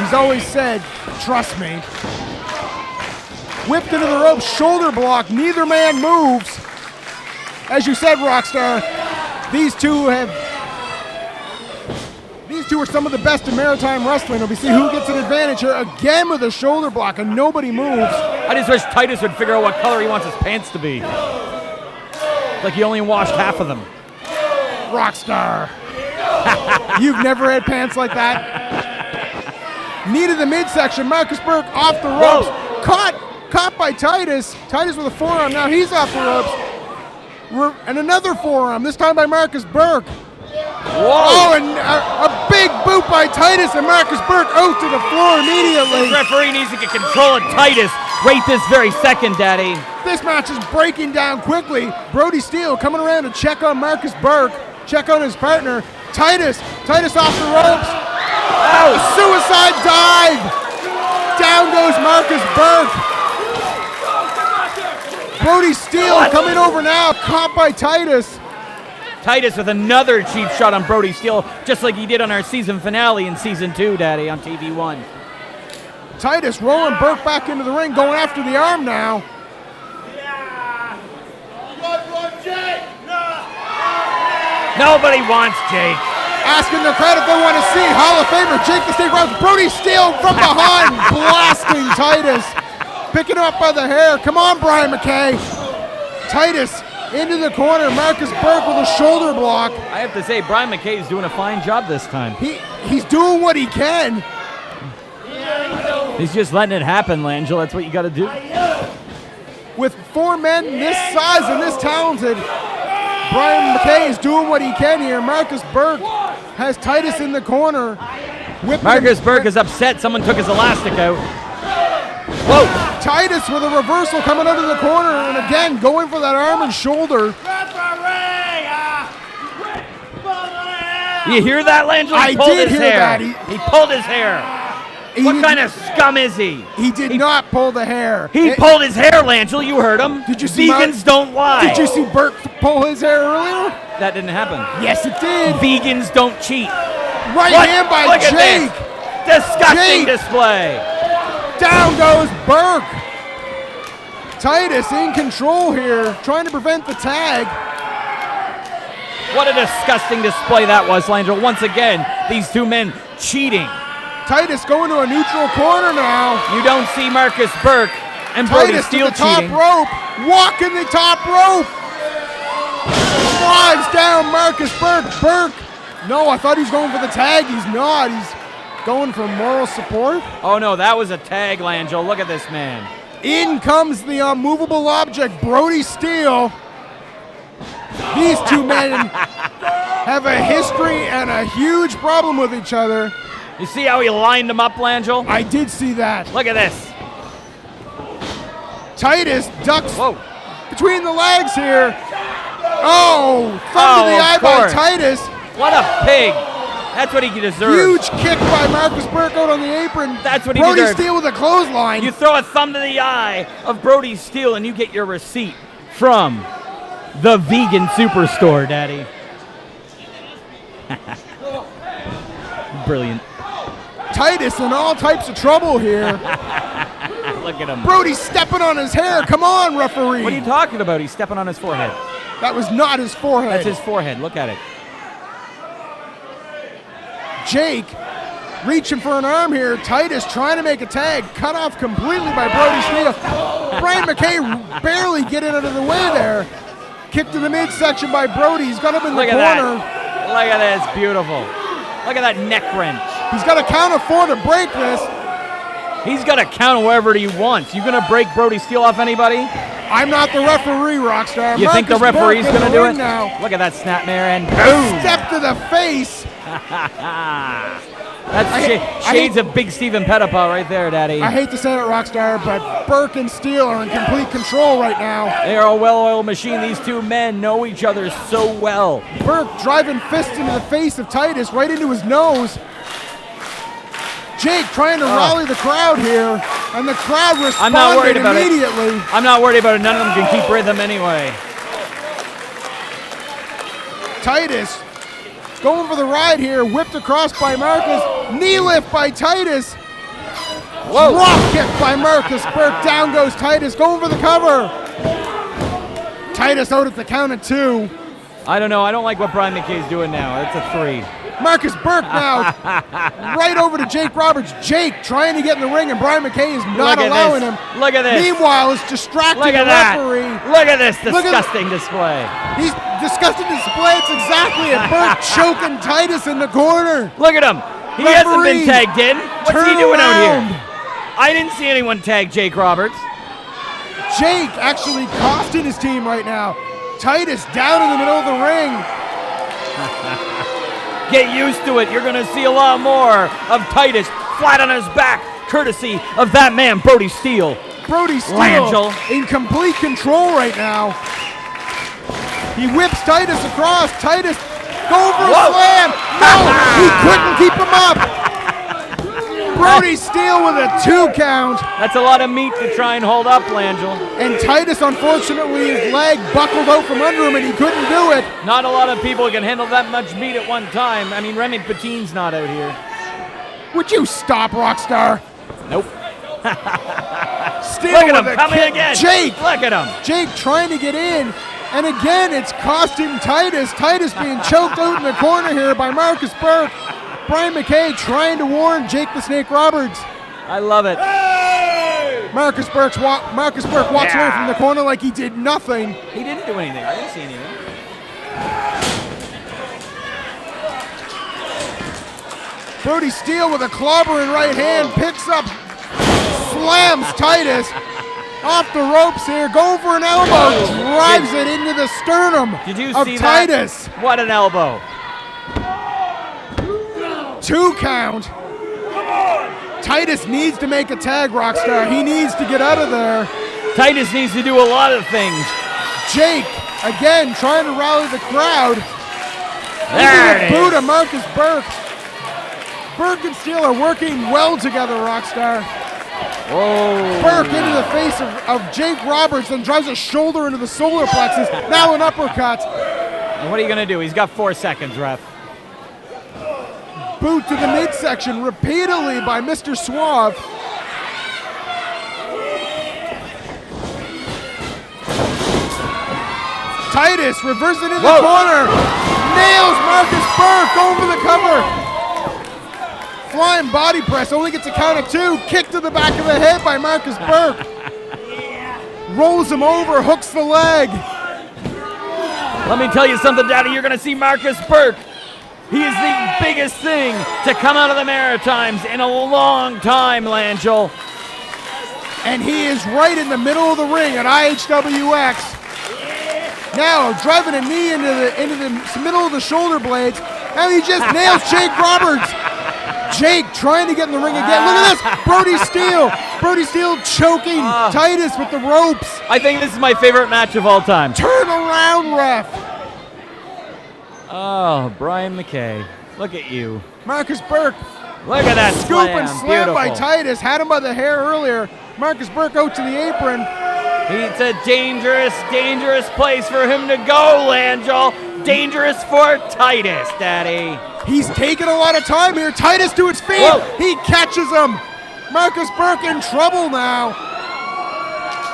He's always said, trust me. Whipped into the ropes, shoulder block, neither man moves. As you said, Rockstar, these two are some of the best in Maritime Wrestling. We see who gets an advantage here, again with a shoulder block, and nobody moves. I just wish Titus would figure out what color he wants his pants to be. Like he only washed half of them. Rockstar. You've never had pants like that? Knee to the midsection, Marcus Burke off the ropes. Caught by Titus. Titus with a forearm, now he's off the ropes. And another forearm, this time by Marcus Burke. Whoa! Oh, and a big boot by Titus, and Marcus Burke out to the floor immediately. The referee needs to get control of Titus right this very second, Daddy. This match is breaking down quickly. Brody Steele coming around to check on Marcus Burke, check on his partner. Titus off the ropes. Oh, suicide dive. Down goes Marcus Burke. Brody Steele coming over now, caught by Titus. Titus with another cheap shot on Brody Steele, just like he did on our season finale in season 2, Daddy, on TV1. Titus rolling Burke back into the ring, going after the arm now. Nobody wants Jake. Asking the crowd if they want to see Hall of Famer Jake the Snake Roberts. Brody Steele from behind, blasting Titus. Picking him up by the hair. Come on, Brian McKay. Titus into the corner. Marcus Burke with a shoulder block. I have to say, Brian McKay is doing a fine job this time. He's doing what he can. He's just letting it happen, Langell. That's what you got to do. With 4 men this size and this talented, Brian McKay is doing what he can here. Marcus Burke has Titus in the corner. Marcus Burke is upset. Someone took his elastic out. Whoa! Titus with a reversal coming out of the corner, and again going for that arm and shoulder. You hear that, Langell? I did hear that. He pulled his hair. What kind of scum is he? He did not pull the hair. He pulled his hair, Langell. You heard him. Did you see? Vegans don't lie. Did you see Burke pull his hair earlier? That didn't happen. Yes, it did. Vegans don't cheat. Right hand by Look Jake. At this. Disgusting display. Down goes Burke. Titus in control here, trying to prevent the tag. What a disgusting display that was, Langell. Once again, these two men cheating. Titus going to a neutral corner now. You don't see Marcus Burke and Brody Steele cheating. Titus to the top rope, walking the top rope. Drives down Marcus Burke. Burke, no, I thought he was going for the tag. He's not. He's going for moral support. Oh no, that was a tag, Langell. Look at this man. In comes the unmovable object, Brody Steele. These two men have a history and a huge problem with each other. You see how he lined him up, Langell? I did see that. Look at this. Titus ducks between the legs here. Oh, thumb to the eye by Titus. What a pig. That's what he deserves. Huge kick by Marcus Burke out on the apron. That's what he Brody deserves. Steele with a clothesline. You throw a thumb to the eye of Brody Steele and you get your receipt from the Vegan Superstore, Daddy. Brilliant. Titus in all types of trouble here. Look at him. Brody stepping on his hair. Come on, referee. What are you talking about? He's stepping on his forehead. That was not his forehead. That's his forehead. Look at it. Jake reaching for an arm here. Titus trying to make a tag. Cut off completely by Brody Steele. Brian McKay barely getting out of the way there. Kick to the midsection by Brody. He's got him in the corner. Look at this. Beautiful. Look at that neck wrench. He's got to count of 4 to break this. He's got to count wherever he wants. You gonna break Brody Steele off anybody? I'm not the referee, Rockstar. You think the Marcus referee's Burke in gonna the do ring it? now. Look at that snapmare and boom! Step to the face. That's shades of Big Steven Pettipaw right there, Daddy. I hate to say it, Rockstar, but Burke and Steele are in complete control right now. They are a well-oiled machine. These two men know each other so well. Burke driving fists into the face of Titus, right into his nose. Jake trying to rally the crowd here, and the crowd responded I'm not worried about immediately. it. I'm not worried about it. None of them can keep rhythm anyway. Titus going for the ride here, whipped across by Marcus. Knee lift by Titus. Whoa. Drop kick by Marcus Burke. Down goes Titus, going for the cover. Titus out at the count of 2. I don't know. I don't like what Brian McKay's doing now. That's a 3. Marcus Burke now right over to Jake Roberts. Jake trying to get in the ring, and Brian McKay is not allowing him. Look at this. Meanwhile, it's distracting Look at the that. referee. Look at this disgusting display. He's disgusting display. It's exactly it. Burke choking Titus in the corner. Look at him. He hasn't been tagged in. What's he doing out here? I didn't see anyone tag Jake Roberts. Jake actually costing his team right now. Titus down in the middle of the ring. Get used to it. You're going to see a lot more of Titus flat on his back, courtesy of that man, Brody Steele. Brody Steele Langell. in complete control right now. He whips Titus across. Titus going for a slam. No, he couldn't keep him up. Brody Steele with a 2 count. That's a lot of meat to try and hold up, Langell. And Titus, unfortunately, his leg buckled out from under him and he couldn't do it. Not a lot of people can handle that much meat at one time. I mean, Remy Patine's not out here. Would you stop, Rockstar? Nope. Steele Look at with him a coming kick. again. Jake. Look at him. Jake trying to get in. And again, it's costing Titus. Titus being choked out in the corner here by Marcus Burke. Brian McKay trying to warn Jake the Snake Roberts. I love it. Marcus Burke walks away from the corner like he did nothing. He didn't do anything. I didn't see anything. Brody Steele with a clobbering right hand picks up, slams Titus off the ropes here. Going for an elbow, drives it into the sternum of Titus. What an elbow. 2 count. Titus needs to make a tag, Rockstar. He needs to get out of there. Titus needs to do a lot of things. Jake, again, trying to rally the crowd. There it Boot is. of Marcus Burke. Burke and Steele are working well together, Rockstar. Whoa. Burke into the face of Jake Roberts and drives a shoulder into the solar plexus. Now an uppercut. And what are you going to do? He's got 4 seconds, ref. Boot to the midsection repeatedly by Mr. Suave. Titus reverses it in the corner. Nails Marcus Burke over the cover. Flying body press, only gets a count of 2. Kick to the back of the head by Marcus Burke. Rolls him over, hooks the leg. Let me tell you something, Daddy. You're going to see Marcus Burke. He is the biggest thing to come out of the Maritimes in a long time, Langell. And he is right in the middle of the ring at IHWX. Now driving a knee into the middle of the shoulder blades. And he just nails Jake Roberts. Jake trying to get in the ring again. Look at this. Brody Steele. Brody Steele choking Titus with the ropes. I think this is my favorite match of all time. Turn around, ref. Oh, Brian McKay. Look at you. Marcus Burke. Look at that Scoop and slam. slam by Beautiful. Titus. Had him by the hair earlier. Marcus Burke out to the apron. It's a dangerous, dangerous place for him to go, Langell. Dangerous for Titus, Daddy. He's taking a lot of time here. Titus to his feet. Whoa. He catches him. Marcus Burke in trouble now.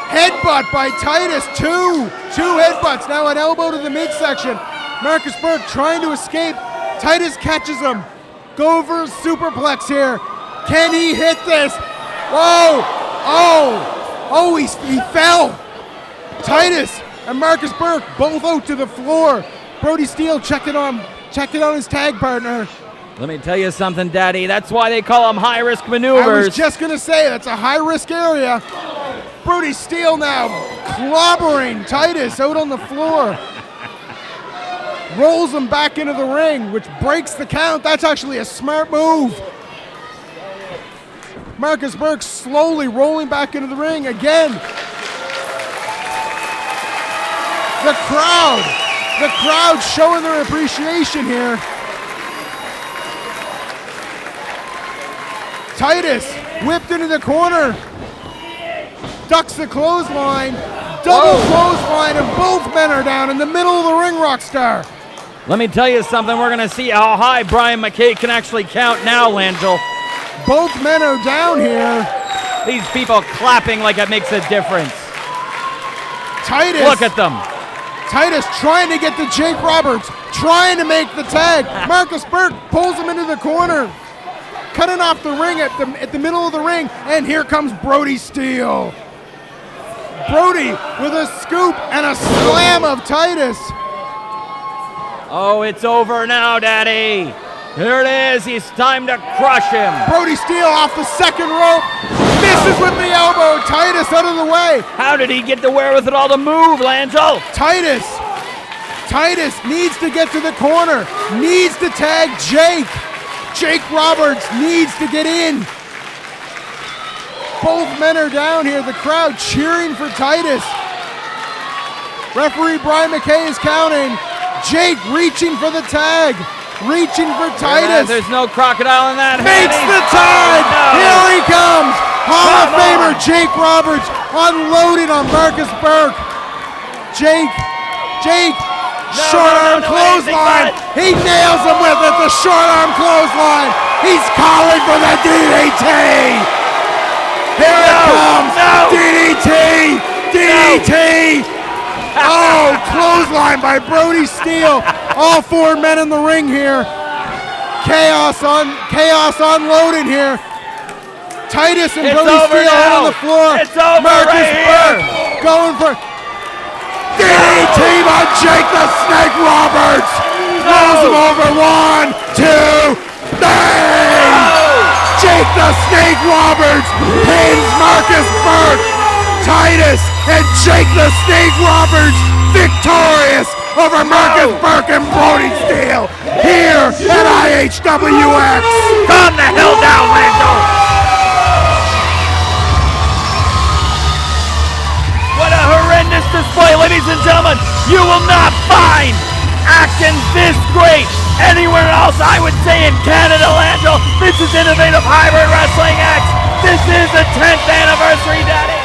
Headbutt by Titus. Two headbutts. Now an elbow to the midsection. Marcus Burke trying to escape. Titus catches him. Go for a superplex here. Can he hit this? Whoa! Oh, he fell. Titus and Marcus Burke both out to the floor. Brody Steele checking on his tag partner. Let me tell you something, Daddy. That's why they call them high-risk I maneuvers. was just going to say, that's a high-risk area. Brody Steele now clobbering Titus out on the floor. Rolls him back into the ring, which breaks the count. That's actually a smart move. Marcus Burke slowly rolling back into the ring again. The crowd showing their appreciation here. Titus whipped into the corner. Ducks the clothesline. Double clothesline, and both men are down in the middle of the ring, Rockstar. Let me tell you something. We're going to see how high Brian McKay can actually count now, Langell. Both men are down here. These people clapping like it makes a difference. Titus. Look at them. Titus trying to get to Jake Roberts, trying to make the tag. Marcus Burke pulls him into the corner, cutting off the ring at the middle of the ring, and here comes Brody Steele. Brody with a scoop and a slam of Titus. Oh, it's over now, Daddy. Here it is. It's time to crush him. Brody Steele off the second rope. Misses with the elbow. Titus out of the way. How did he get the wherewithal to move, Langell? Titus needs to get to the corner. Needs to tag Jake. Jake Roberts needs to get in. Both men are down here. The crowd cheering for Titus. Referee Brian McKay is counting. Jake reaching for the tag. Reaching for Titus. There's no crocodile in that. Makes the tag. No. Here he comes. Hall of Famer Jake Roberts unloading on Marcus Burke. Jake. Short arm clothesline. He nails him with it. The short arm clothesline. He's calling for the DDT. Here it comes. DDT. Oh, clothesline by Brody Steele. All four men in the ring here. Chaos unloading here. Titus and Brody Steele out on the floor. It's over. Marcus Burke going for DDT by Jake the Snake Roberts. Rolls him over. 1, 2, 3. Jake the Snake Roberts pins Marcus Burke. Titus and Jake the Snake Roberts victorious over Marcus Burke and Brody Steele here at IHWX. Calm the hell down, Langell. What a horrendous display, ladies and gentlemen. You will not find action this great anywhere else, I would say, in Canada, Langell. This is Innovative Hybrid Wrestling X. This is the 10th anniversary, Daddy.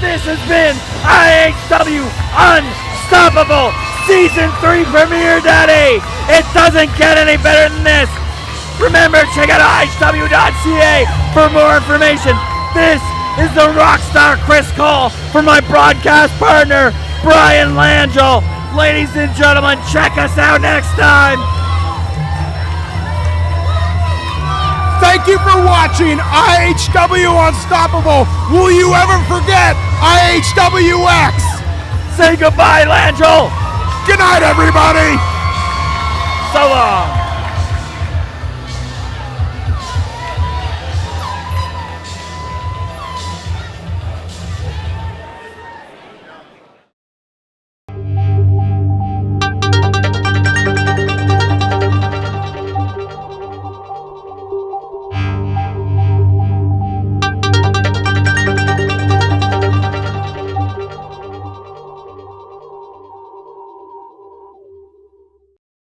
This has been IHW Unstoppable Season 3 premiere, Daddy. It doesn't get any better than this. Remember, check out IHW.ca for more information. This is the rock star Chris Cole for my broadcast partner, Brian Langell. Ladies and gentlemen, check us out next time. Thank you for watching IHW Unstoppable. Will you ever forget IHWX? Say goodbye, Langell. Good night, everybody. So long.